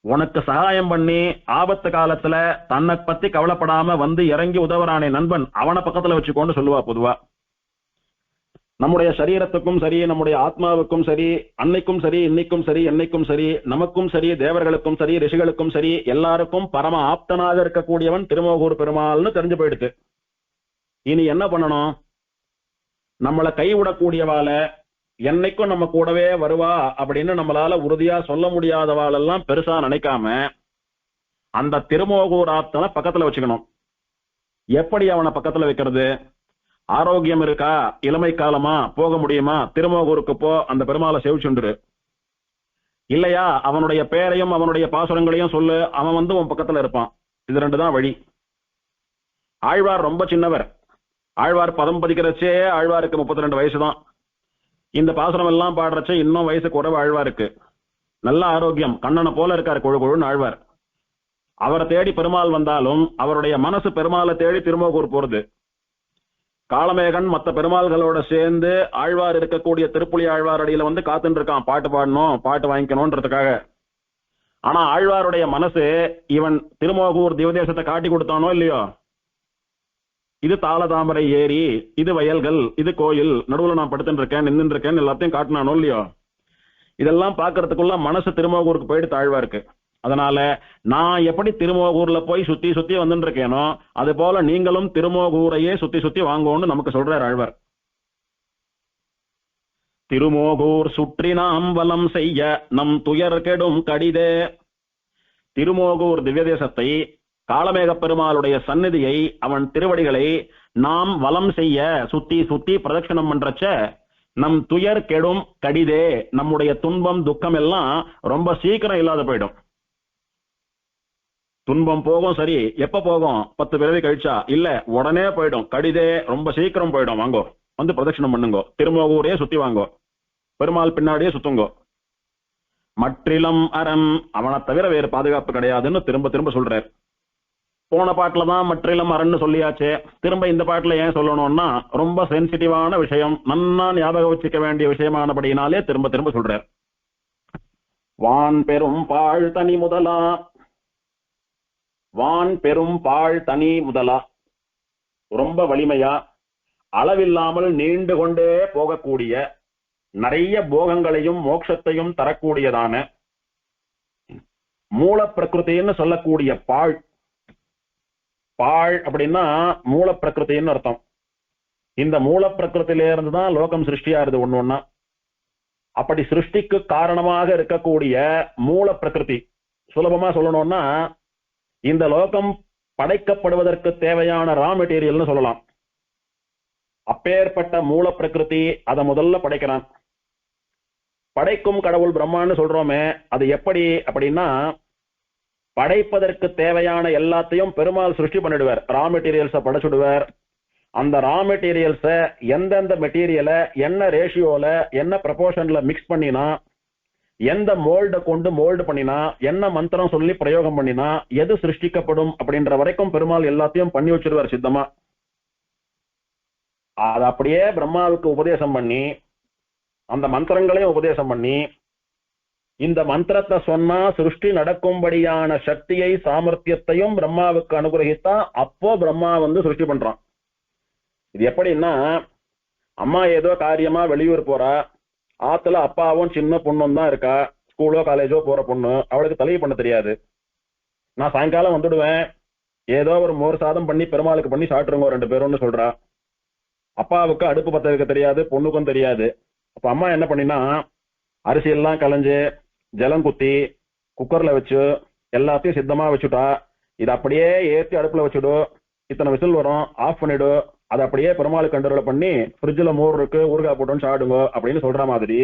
உனக்கு சகாயம் பண்ணி ஆபத்து காலத்துல தன்னை பத்தி கவலைப்படாம வந்து இறங்கி உதவுறானே நண்பன், அவனை பக்கத்துல வச்சுக்கோன்னு சொல்லுவா பொதுவா. நம்முடைய சரீரத்துக்கும் சரி, நம்முடைய ஆத்மாவுக்கும் சரி, அன்னைக்கும் சரி, இன்னைக்கும் சரி, என்னைக்கும் சரி, நமக்கும் சரி, தேவர்களுக்கும் சரி, ரிஷிகளுக்கும் சரி, எல்லாருக்கும் பரம ஆப்தனாக இருக்கக்கூடியவன் திருமோகூர் பெருமாள்னு தெரிஞ்சு போயிடுது. இனி என்ன பண்ணணும்? நம்மளை கைவிடக்கூடியவாள, என்னைக்கும் நம்ம கூடவே வருவா அப்படின்னு நம்மளால உறுதியா சொல்ல முடியாதவாளெல்லாம் பெருசா நினைக்காம அந்த திருமோகூர் ஆப்தனை பக்கத்துல வச்சுக்கணும். எப்படி அவனை பக்கத்துல வைக்கிறது? ஆரோக்கியம் இருக்கா, இளமை காலமா, போக முடியுமா, திருமோகூருக்கு போ, அந்த பெருமாளை சேவிச்சுண்டுரு. இல்லையா அவனுடைய பேரையும் அவனுடைய பாசுரங்களையும் சொல்லு, அவன் வந்து உன் பக்கத்துல இருப்பான். இது 2 தான் வழி. ஆழ்வார் ரொம்ப சின்னவர். ஆழ்வார் பதம் பதிக்கிறச்சே ஆழ்வாருக்கு 32 வயசு தான். இந்த பாசுரம் எல்லாம் பாடுறச்சே இன்னும் வயசு குறைவு ஆழ்வாருக்கு. நல்ல ஆரோக்கியம், கண்ணனை போல இருக்காரு கொழு கொழுன்னு ஆழ்வார். அவரை தேடி பெருமாள் வந்தாலும் அவருடைய மனசு பெருமாளை தேடி திருமோகூர் போறது. காளமேகன் மற்ற பெருமாள்களோட சேர்ந்து ஆழ்வார் இருக்கக்கூடிய திருப்புலி ஆழ்வார் அடியில வந்து காத்துட்டு இருக்கான், பாட்டு பாடணும், பாட்டு வாங்கிக்கணும்ன்றதுக்காக. ஆனா ஆழ்வாருடைய மனசு இவன் திருமோகூர் திவதேசத்தை காட்டி கொடுத்தானோ இல்லையோ, இது தாளதாமரை ஏரி, இது வயல்கள், இது கோயில், நடுவுல நான் படுத்துட்டு இருக்கேன், நின்றுட்டு இருக்கேன், எல்லாத்தையும் காட்டினானோ இல்லையோ, இதெல்லாம் பாக்குறதுக்குள்ள மனசு திருமோகூருக்கு போயிட்டு ஆழ்வாருக்கு. அதனால நான் எப்படி திருமோகூர்ல போய் சுத்தி சுத்தி வந்துட்டு இருக்கேனோ அது போல நீங்களும் திருமோகூரையே சுத்தி சுத்தி வாங்கோன்னு நமக்கு சொல்றார் ஆழ்வார். திருமோகூர் சுற்றி நாம் வலம் செய்ய நம் துயர் கெடும் கடிதே. திருமோகூர் திவ்ய தேசத்தை, காளமேக பெருமாளுடைய சந்நிதியை, அவன் திருவடிகளை நாம் வலம் செய்ய சுத்தி சுத்தி பிரதட்சணம் பண்றச்ச நம் துயர் கெடும் கடிதே, நம்முடைய துன்பம் துக்கம் எல்லாம் ரொம்ப சீக்கிரம் இல்லாத போயிடும். துன்பம் போகும், சரி எப்ப போகும்? 10 பிறவி கழிச்சா? இல்ல, உடனே போயிடும். கடிதே ரொம்ப சீக்கிரம் போயிடும். வாங்கோ, வந்து பிரதட்சணம் பண்ணுங்கோ, திருமோகூரே சுத்தி வாங்கோ, பெருமாள் பின்னாடியே சுத்துங்கோ. மற்றிலம் அரண், அவனை தவிர வேறு பாதுகாப்பு கிடையாதுன்னு திரும்ப திரும்ப சொல்றார். போன பாட்டுல தான் மற்றிலம் அரண்னு சொல்லியாச்சு, திரும்ப இந்த பாட்டுல ஏன் சொல்லணும்னா ரொம்ப சென்சிட்டிவான விஷயம், நன்னா ஞாபகம் வச்சுக்க வேண்டிய விஷயமானபடினாலே திரும்ப திரும்ப சொல்றார். வான் பெரும் பாழ் தனி முதலா, வான் பெரும் பாழ் தனி முதலா, ரொம்ப வலிமையா அளவில்லாமல் நீண்டு கொண்டே போகக்கூடிய, நிறைய போகங்களையும் மோட்சத்தையும் தரக்கூடியதான மூல பிரகிருத்தின்னு சொல்லக்கூடிய பாழ். பாழ் அப்படின்னா மூல பிரகிருத்தின்னு அர்த்தம். இந்த மூல பிரகிருத்தில இருந்துதான் லோகம் சிருஷ்டியாருது ஒண்ணு ஒண்ணா. அப்படி சிருஷ்டிக்கு காரணமாக இருக்கக்கூடிய மூல பிரகிருதி, சுலபமா சொல்லணும்னா இந்த லோகம் படைக்கப்படுவதற்கு தேவையான ரா மெட்டீரியல்னு சொல்லலாம். அப்பேற்பட்ட மூல பிரகிருதி அதை முதல்ல படைக்கிறான். படைக்கும் கடவுள் பிரம்மான்னு சொல்றோமே, அது எப்படி அப்படின்னா படைப்பதற்கு தேவையான எல்லாத்தையும் பெருமாள் சிருஷ்டி பண்ணிடுவார். ரா மெட்டீரியல்ஸை படைச்சுடுவார். அந்த ரா மெட்டீரியல்ஸை எந்தெந்த மெட்டீரியலை என்ன ரேஷியோல என்ன ப்ரப்போர்ஷன்ல மிக்ஸ் பண்ணினா, எந்த மோல்டை கொண்டு மோல்டு பண்ணினா, என்ன மந்திரம் சொல்லி பிரயோகம் பண்ணினா எது சிருஷ்டிக்கப்படும் அப்படின்ற வரைக்கும் பெருமாள் எல்லாத்தையும் பண்ணி வச்சிருவார் சித்தமா. அது அப்படியே பிரம்மாவுக்கு உபதேசம் பண்ணி, அந்த மந்திரங்களையும் உபதேசம் பண்ணி, இந்த மந்திரத்தை சொன்னா சிருஷ்டி நடக்கும்படியான சக்தியை சாமர்த்தியத்தையும் பிரம்மாவுக்கு அனுகிரகித்தா அப்போ பிரம்மா வந்து சிருஷ்டி பண்றான். இது எப்படின்னா, அம்மா ஏதோ காரியமா வெளியூர் போறா, ஆத்துல அப்பாவும் சின்ன பொண்ணும் தான் இருக்கா, ஸ்கூலோ காலேஜோ போற பொண்ணு, அவளுக்கு தலையை பண்ண தெரியாது. நான் சாயங்காலம் வந்துடுவேன், ஏதோ ஒரு மோர் சாதம் பண்ணி பெருமாளுக்கு பண்ணி சாப்பிட்டுருங்க 2 பேரும்னு சொல்றா. அப்பாவுக்கு அடுப்பு பத்த வைக்க தெரியாது, பொண்ணுக்கும் தெரியாது. அப்ப அம்மா என்ன பண்ணினா, அரிசி எல்லாம் களைஞ்சு ஜலம் குத்தி குக்கர்ல வச்சு எல்லாத்தையும் சித்தமா வச்சுட்டா. இது அப்படியே ஏற்றி அடுப்புல வச்சுடு, இத்தனை விசில் வரும், ஆஃப் பண்ணிடு, அதை அப்படியே பெருமாளுக்கு கண்ட்ரோல் பண்ணி ஃப்ரிட்ஜில் மோர் இருக்கு, ஊறுகாய் போட்டோன்னு சாப்பிடுங்க அப்படின்னு சொல்ற மாதிரி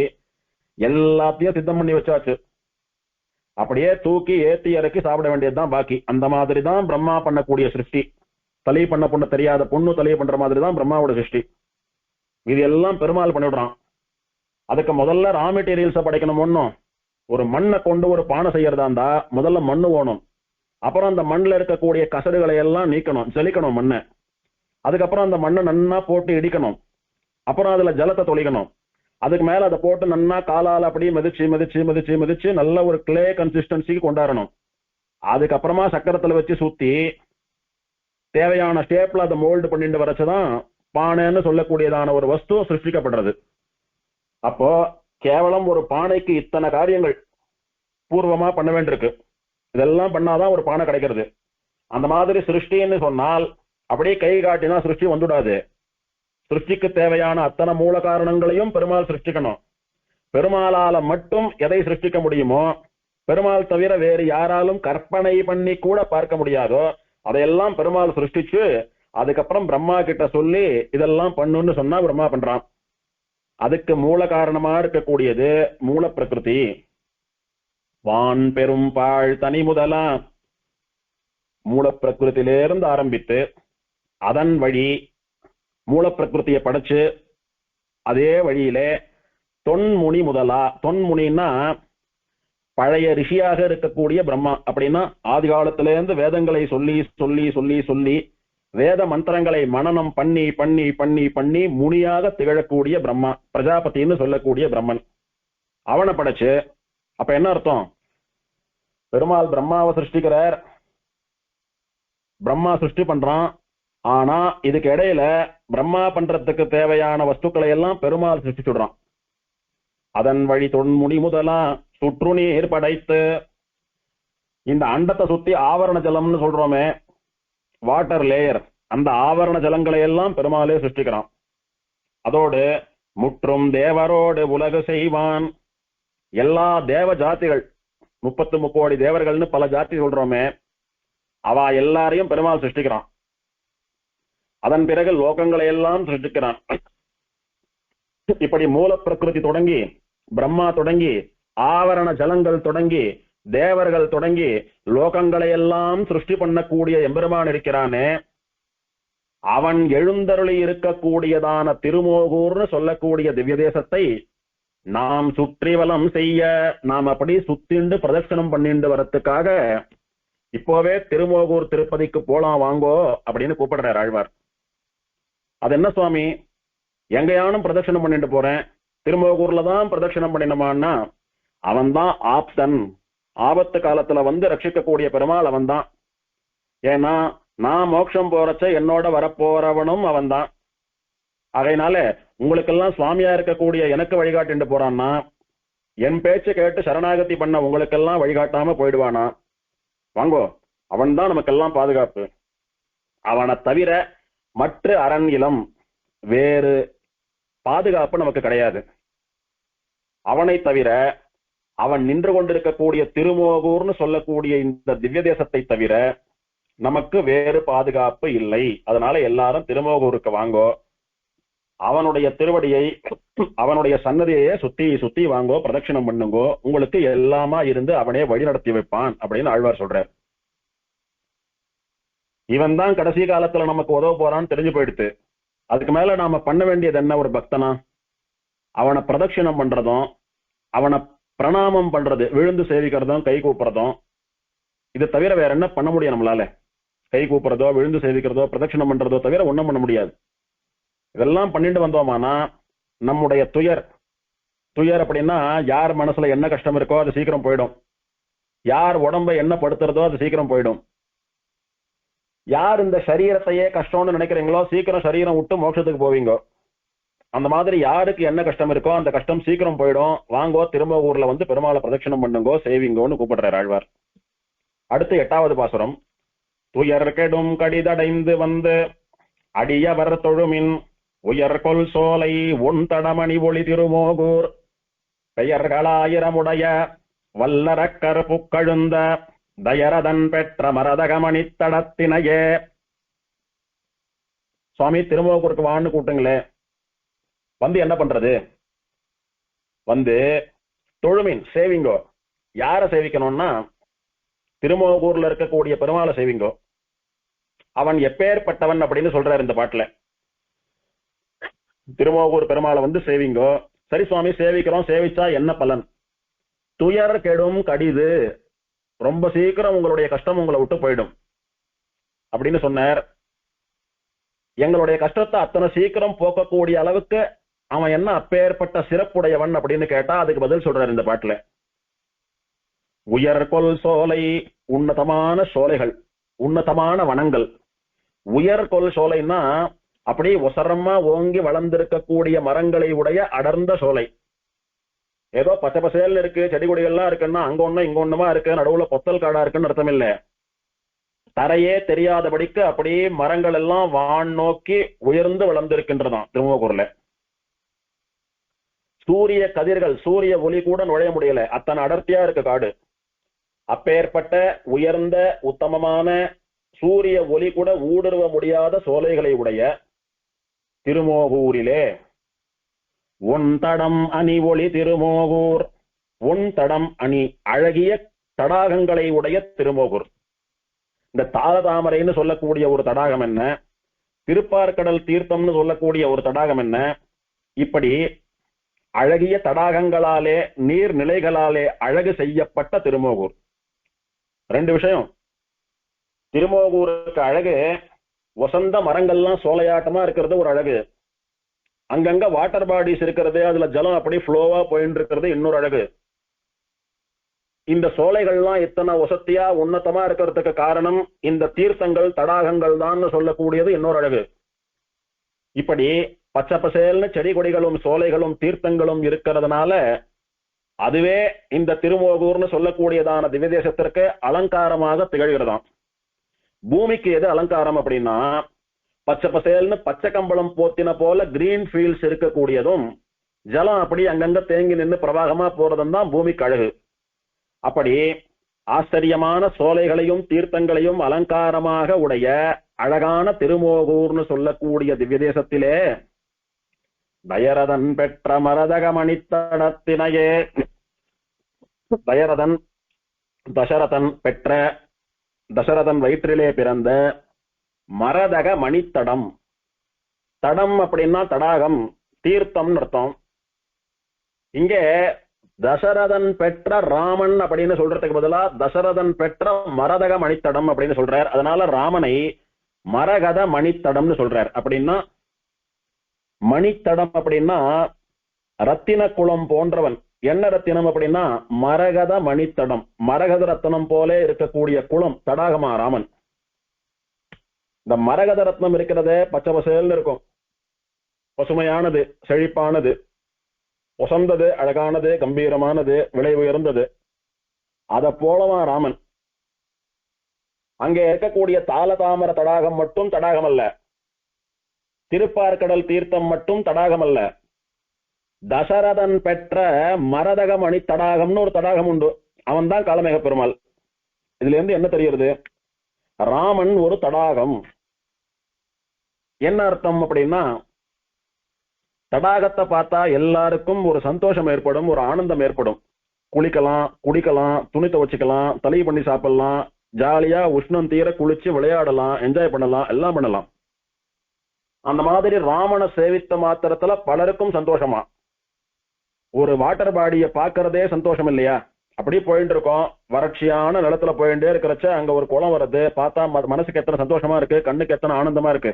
எல்லாத்தையும் சித்தம் பண்ணி வச்சாச்சு. அப்படியே தூக்கி ஏத்தி இறக்கி சாப்பிட வேண்டியதுதான் பாக்கி. அந்த மாதிரி தான் பிரம்மா பண்ணக்கூடிய சிருஷ்டி. தலை பண்ண பொண்ணு தெரியாத பொண்ணு தலையை பண்ற மாதிரி தான் பிரம்மாவோட சிருஷ்டி. இது எல்லாம் பெருமாள் பண்ணிவிடுறான். அதுக்கு முதல்ல ரா மெட்டீரியல்ஸை படைக்கணும். ஒன்னும் ஒரு மண்ணை கொண்டு ஒரு பானை செய்யறதா இருந்தா முதல்ல மண்ணு ஓணும். அப்புறம் அந்த மண்ணில் இருக்கக்கூடிய கசடுகளை எல்லாம் நீக்கணும், ஜலிக்கணும் மண்ணை. அதுக்கப்புறம் அந்த மண்ணை நன்னா போட்டு இடிக்கணும். அப்புறம் அதுல ஜலத்தை தொளிக்கணும். அதுக்கு மேல அதை போட்டு நன்னா காலால் அப்படியே மிதிச்சு மிதிச்சு மிதிச்சு மிதிச்சு நல்ல ஒரு கிளே கன்சிஸ்டன்சிக்கு கொண்டாடணும். அதுக்கப்புறமா சக்கரத்துல வச்சு சுத்தி தேவையான ஷேப்ல அதை மோல்டு பண்ணிட்டு வரச்சுதான் பானைன்னு சொல்லக்கூடியதான ஒரு வஸ்து சிருஷ்டிக்கப்படுறது. அப்போ கேவலம் ஒரு பானைக்கு இத்தனை காரியங்கள் பூர்வமா பண்ண வேண்டியிருக்கு. இதெல்லாம் பண்ணாதான் ஒரு பானை கிடைக்கிறது. அந்த மாதிரி சிருஷ்டின்னு சொன்னால் அப்படியே கை காட்டினா சிருஷ்டி வந்துடாது. சிருஷ்டிக்கு தேவையான அத்தனை மூல காரணங்களையும் பெருமாள் சிருஷ்டிக்கணும். பெருமாளால மட்டும் எதை சிருஷ்டிக்க முடியுமோ, பெருமாள் தவிர வேறு யாராலும் கற்பனை பண்ணி கூட பார்க்க முடியாதோ அதையெல்லாம் பெருமாள் சிருஷ்டிச்சு அதுக்கப்புறம் பிரம்மா கிட்ட சொல்லி இதெல்லாம் பண்ணுன்னு சொன்னா பிரம்மா பண்றான். அதுக்கு மூல காரணமா இருக்கக்கூடியது மூல பிரகிருதி. வான் பெரும் பாழ் தனி முதலா, மூல பிரகிருத்திலிருந்து ஆரம்பித்து அதன் வழி மூல பிரகிருத்தியை படைச்சு அதே வழியிலே தொன்முனி முதலா, தொன்முனின்னா பழைய ரிஷியாக இருக்கக்கூடிய பிரம்மா. அப்படின்னா ஆதி காலத்திலிருந்து வேதங்களை சொல்லி சொல்லி சொல்லி சொல்லி வேத மந்திரங்களை மனனம் பண்ணி பண்ணி பண்ணி பண்ணி முனியாக திகழக்கூடிய பிரம்மா, பிரஜாபதினு சொல்லக்கூடிய பிரம்மன். அவனை படைச்சு, அப்ப என்ன அர்த்தம்? பெருமாள் பிரம்மாவை சிருஷ்டிக்கிறார், பிரம்மா சிருஷ்டி பண்றான். ஆனா இதுக்கு இடையில பிரம்மா பண்றதுக்கு தேவையான வஸ்துக்களை எல்லாம் பெருமாள் சிருஷ்டிச்சுடுறான். அதன் வழி தொன்முடி முதலா சுற்று நீர் படைத்து, இந்த அண்டத்தை சுத்தி ஆவரண ஜலம்னு சொல்றோமே, வாட்டர் லேயர், அந்த ஆவரண ஜலங்களை எல்லாம் பெருமாளே சிருஷ்டிக்கிறான். அதோடு முற்றும் தேவரோடு உலகு செய்வான். எல்லா தேவ ஜாதிகள், 33 தேவர்கள்னு பல ஜாதி சொல்றோமே, அவ எல்லாரையும் பெருமாள் சிருஷ்டிக்கிறான். அதன் பிறகு லோகங்களை எல்லாம் சிருஷ்டிக்கிறான். இப்படி மூல பிரகிருதி தொடங்கி, பிரம்மா தொடங்கி, ஆவரண ஜலங்கள் தொடங்கி, தேவர்கள் தொடங்கி, லோகங்களை எல்லாம் சிருஷ்டி பண்ணக்கூடிய எம்பெருமான் இருக்கிறானே, அவன் எழுந்தருளி இருக்கக்கூடியதான திருமோகூர்னு சொல்லக்கூடிய திவ்ய தேசத்தை நாம் சுற்றி வலம் செய்ய, நாம் அப்படி சுத்திண்டு பிரதட்சணம் பண்ணிண்டு வரத்துக்காக இப்போவே திருமோகூர் திருப்பதிக்கு போலாம் வாங்கோ அப்படின்னு கூப்பிடுறார் ஆழ்வார். அது என்ன சுவாமி, எங்கேயானும் பிரதட்சணம் பண்ணிட்டு போறேன், திருமோகூர்ல தான் பிரதட்சணம் பண்ணினமான்னா, அவன் தான் ஆப்தன், ஆபத்து காலத்துல வந்து ரட்சிக்கக்கூடிய பெருமாள் அவன் தான். ஏன்னா நான் மோட்சம் போறச்ச என்னோட வரப்போறவனும் அவன் தான். ஆகையினால உங்களுக்கெல்லாம் சுவாமியா இருக்கக்கூடிய எனக்கு வழிகாட்டிட்டு போறான்னா, என் பேச்சு கேட்டு சரணாகதி பண்ண உங்களுக்கெல்லாம் வழிகாட்டாம போயிடுவானா? வாங்கோ, அவன் தான் நமக்கெல்லாம் பாதுகாப்பு. அவனை தவிர மற்ற அரண்யிலம் வேறு பாதுகாப்பு நமக்கு கிடையாது. அவனை தவிர, அவன் நின்று கொண்டிருக்கக்கூடிய திருமோகூர்னு சொல்லக்கூடிய இந்த திவ்ய தேசத்தை தவிர நமக்கு வேறு பாதுகாப்பு இல்லை. அதனால எல்லாரும் திருமோகூருக்கு வாங்கோ, அவனுடைய திருவடியை, அவனுடைய சன்னதியை சுத்தி சுத்தி வாங்கோ, பிரதட்சிணம் பண்ணுங்கோ, உங்களுக்கு எல்லாமா இருந்து அவனே வழி நடத்தி வைப்பான் அப்படின்னு ஆழ்வார் சொல்றார். இவன் தான் கடைசி காலத்துல நமக்கு உதவ போறான்னு தெரிஞ்சு போயிடுத்து. அதுக்கு மேல நாம பண்ண வேண்டியது என்ன? ஒரு பக்தனா அவனை பிரதட்சிணம் பண்றதும், அவனை பிரணாமம் பண்றது, விழுந்து சேவிக்கிறதும், கை கூப்புறதும், இது தவிர வேற என்ன பண்ண முடியும் நம்மளால? கை கூப்புறதோ, விழுந்து சேவிக்கிறதோ, பிரதட்சிணம் பண்றதோ தவிர ஒன்றும் பண்ண முடியாது. இதெல்லாம் பண்ணிட்டு வந்தோமானா நம்முடைய துயர் அப்படின்னா, யார் மனசுல என்ன கஷ்டம் இருக்கோ அது சீக்கிரம் போயிடும். யார் உடம்பை என்ன படுத்துறதோ அது சீக்கிரம் போயிடும். யார் இந்த சரீரத்தையே கஷ்டம்னு நினைக்கிறீங்களோ சீக்கிரம் சரீரம் விட்டு மோட்சத்துக்கு போவீங்க. அந்த மாதிரி யாருக்கு என்ன கஷ்டம் இருக்கோ அந்த கஷ்டம் சீக்கிரம் போயிடும். வாங்கோ, திரும்ப ஊர்ல வந்து பெருமாளை பிரதட்சணம் பண்ணுங்கோ, சேவிங்கோன்னு கூப்பிடுறார் ஆழ்வார். அடுத்து 8வது பாசுரம். துயர் கெடும் கடிதடைந்து வந்து அடியவர் தொழுமின் உயர் கொல் சோலை உன் தடமணி ஒளி திருமோகூர் பெயர்களாயிரமுடைய வல்லரக்கர் புக்கழுந்த தயரதன் பெற்ற மரதகமணி தடத்தினையே. சுவாமி, திருமோகூருக்கு வான்னு கூட்டுங்களே, வந்து என்ன பண்றது? வந்து தொழுமின், சேவிங்கோ. யார சேவிக்கணும்னா, திருமோகூர்ல இருக்கக்கூடிய பெருமாளை சேவிங்கோ. அவன் எப்பேற்பட்டவன் அப்படின்னு சொல்றாரு இந்த பாட்டுல. திருமோகூர் பெருமாளை வந்து சேவிங்கோ. சரி சுவாமி, சேவிக்கிறோம், சேவிச்சா என்ன பலன்? துயர் கெடும் கடிது, ரொம்ப சீக்கிரம் உங்களுடைய கஷ்டம் உங்களை விட்டு போயிடும் அப்படின்னு சொன்னார். எங்களுடைய கஷ்டத்தை அத்தனை சீக்கிரம் போக்கக்கூடிய அளவுக்கு அவன் என்ன அப்பேற்பட்ட சிறப்புடையவன் அப்படின்னு கேட்டா அதுக்கு பதில் சொல்றாரு இந்த பாட்டுல. உயர் கொல் சோலை, உன்னதமான சோலைகள், உன்னதமான வனங்கள். உயர் கொல் சோலைன்னா அப்படி ஒசரமா ஓங்கி வளர்ந்திருக்கக்கூடிய மரங்களை உடைய அடர்ந்த சோலை. ஏதோ பச்சை பசேல் இருக்கு, செடி கொடிகள்லாம் இருக்குன்னா அங்க ஒண்ணும் இங்க ஒண்ணுமா இருக்கு, நடுவுல பொத்தல் காடா இருக்குன்னு அர்த்தம் இல்ல. தரையே தெரியாதபடிக்கு அப்படியே மரங்கள் எல்லாம் வான் நோக்கி உயர்ந்து வளர்ந்திருக்கின்றதாம் திருமோகூர்ல. சூரிய கதிர்கள், சூரிய ஒளி கூட நுழைய முடியல, அத்தனை அடர்த்தியா இருக்கு காடு. அப்பேற்பட்ட உயர்ந்த உத்தமமான சூரிய ஒளி கூட ஊடுருவ முடியாத சோலைகளை உடைய திருமோகூரிலே உன் தடம் அணி ஒளி திருமோகூர். உன் தடம் அணி, அழகிய தடாகங்களை உடைய திருமோகூர். இந்த தாளதாமரைன்னு சொல்லக்கூடிய ஒரு தடாகம் என்ன, திருப்பார்கடல் தீர்த்தம்னு சொல்லக்கூடிய ஒரு தடாகம் என்ன, இப்படி அழகிய தடாகங்களாலே நீர்நிலைகளாலே அழகு செய்யப்பட்ட திருமோகூர். 2 விஷயம். திருமோகூருக்கு அழகு, வசந்த மரங்கள்லாம் சோலையாட்டமா இருக்கிறது ஒரு அழகு. அங்கங்க வாட்டர் பாடிஸ் இருக்கிறது, அதுல ஜலம் அப்படி ஃப்ளோவா போயிட்டு இருக்கிறது இன்னொரு அழகு. இந்த சோலைகள்லாம் இத்தனை வசத்தியா உன்னதமா இருக்கிறதுக்கு காரணம் இந்த தீர்த்தங்கள் தடாகங்கள் தான் சொல்லக்கூடியது இன்னொரு அழகு. இப்படி பச்சை பசேல்னு செடி கொடிகளும் சோலைகளும் தீர்த்தங்களும் இருக்கிறதுனால அதுவே இந்த திருமோகூர்னு சொல்லக்கூடியதான திவ்ய தேசத்திற்கு அலங்காரமாக திகழ்கிறதாம். பூமிக்கு எது அலங்காரம் அப்படின்னா, பச்சை பசேல்னு பச்சை கம்பளம் போத்தின போல கிரீன் ஃபீல்ட்ஸ் இருக்கக்கூடியதும், ஜலம் அப்படி அங்கங்க தேங்கி நின்று பிரவாகமா போறதும் தான் பூமிக்கு அழகு. அப்படி ஆச்சரியமான சோலைகளையும் தீர்த்தங்களையும் அலங்காரமாக உடைய அழகான திருமோகூர்னு சொல்லக்கூடிய திவ்ய தேசத்திலே தயரதன் பெற்ற மரதக மணித்தடத்தினையே, தயரதன் தசரதன் பெற்ற, தசரதன் வயிற்றிலே பிறந்த மரதக மணித்தடம். தடம் அப்படின்னா தடாகம், தீர்த்தம் அர்த்தம். இங்கே தசரதன் பெற்ற ராமன் அப்படின்னு சொல்றதுக்கு பதிலா தசரதன் பெற்ற மரதக மணித்தடம் அப்படின்னு சொல்றார். அதனால ராமனை மரகத மணித்தடம்னு சொல்றார். அப்படின்னா மணித்தடம் அப்படின்னா ரத்தின குளம் போன்றவன், என்ன ரத்தினம் அப்படின்னா மரகத மணித்தடம், மரகத ரத்னம் போல இருக்கக்கூடிய குளம் தடாகமா ராமன். இந்த மரகத ரத்னம் இருக்கிறதே பச்சை பசேல்னு இருக்கும், பசுமையானது, செழிப்பானது, உசந்தது, அழகானது, கம்பீரமானது, விலை உயர்ந்தது. அத போலவா ராமன். அங்கே இருக்கக்கூடிய தாளதாமர தடாகம் மட்டும் தடாகம் அல்ல, திருப்பார்கடல் தீர்த்தம் மட்டும் தடாகம் அல்ல, தசரதன் பெற்ற மரதக மணி தடாகம்னு ஒரு தடாகம் உண்டு. அவன் தான் காளமேக பெருமாள். இதுல இருந்து என்ன தெரிகிறது? ராமன் ஒரு தடாகம். என்ன அர்த்தம் அப்படின்னா, தடாகத்தை பார்த்தா எல்லாருக்கும் ஒரு சந்தோஷம் ஏற்படும், ஒரு ஆனந்தம் ஏற்படும். குளிக்கலாம், குடிக்கலாம், துணி துவச்சிக்கலாம், தலை பண்ணி சாப்பிடலாம், ஜாலியா உஷ்ணம் தீர குளிச்சு விளையாடலாம், என்ஜாய் பண்ணலாம், எல்லாம் பண்ணலாம். அந்த மாதிரி ராமனை சேவித்த மாத்திரத்துல பலருக்கும் சந்தோஷமா. ஒரு வாட்டர் பாடியை பாக்குறதே சந்தோஷம் இல்லையா? அப்படி போயிட்டு இருக்கோம், வறட்சியான நிலத்துல போயிட்டே இருக்கிறச்ச அங்க ஒரு குளம் வருது, பார்த்தா மனசுக்கு எத்தனை சந்தோஷமா இருக்கு, கண்ணுக்கு எத்தனை ஆனந்தமா இருக்கு.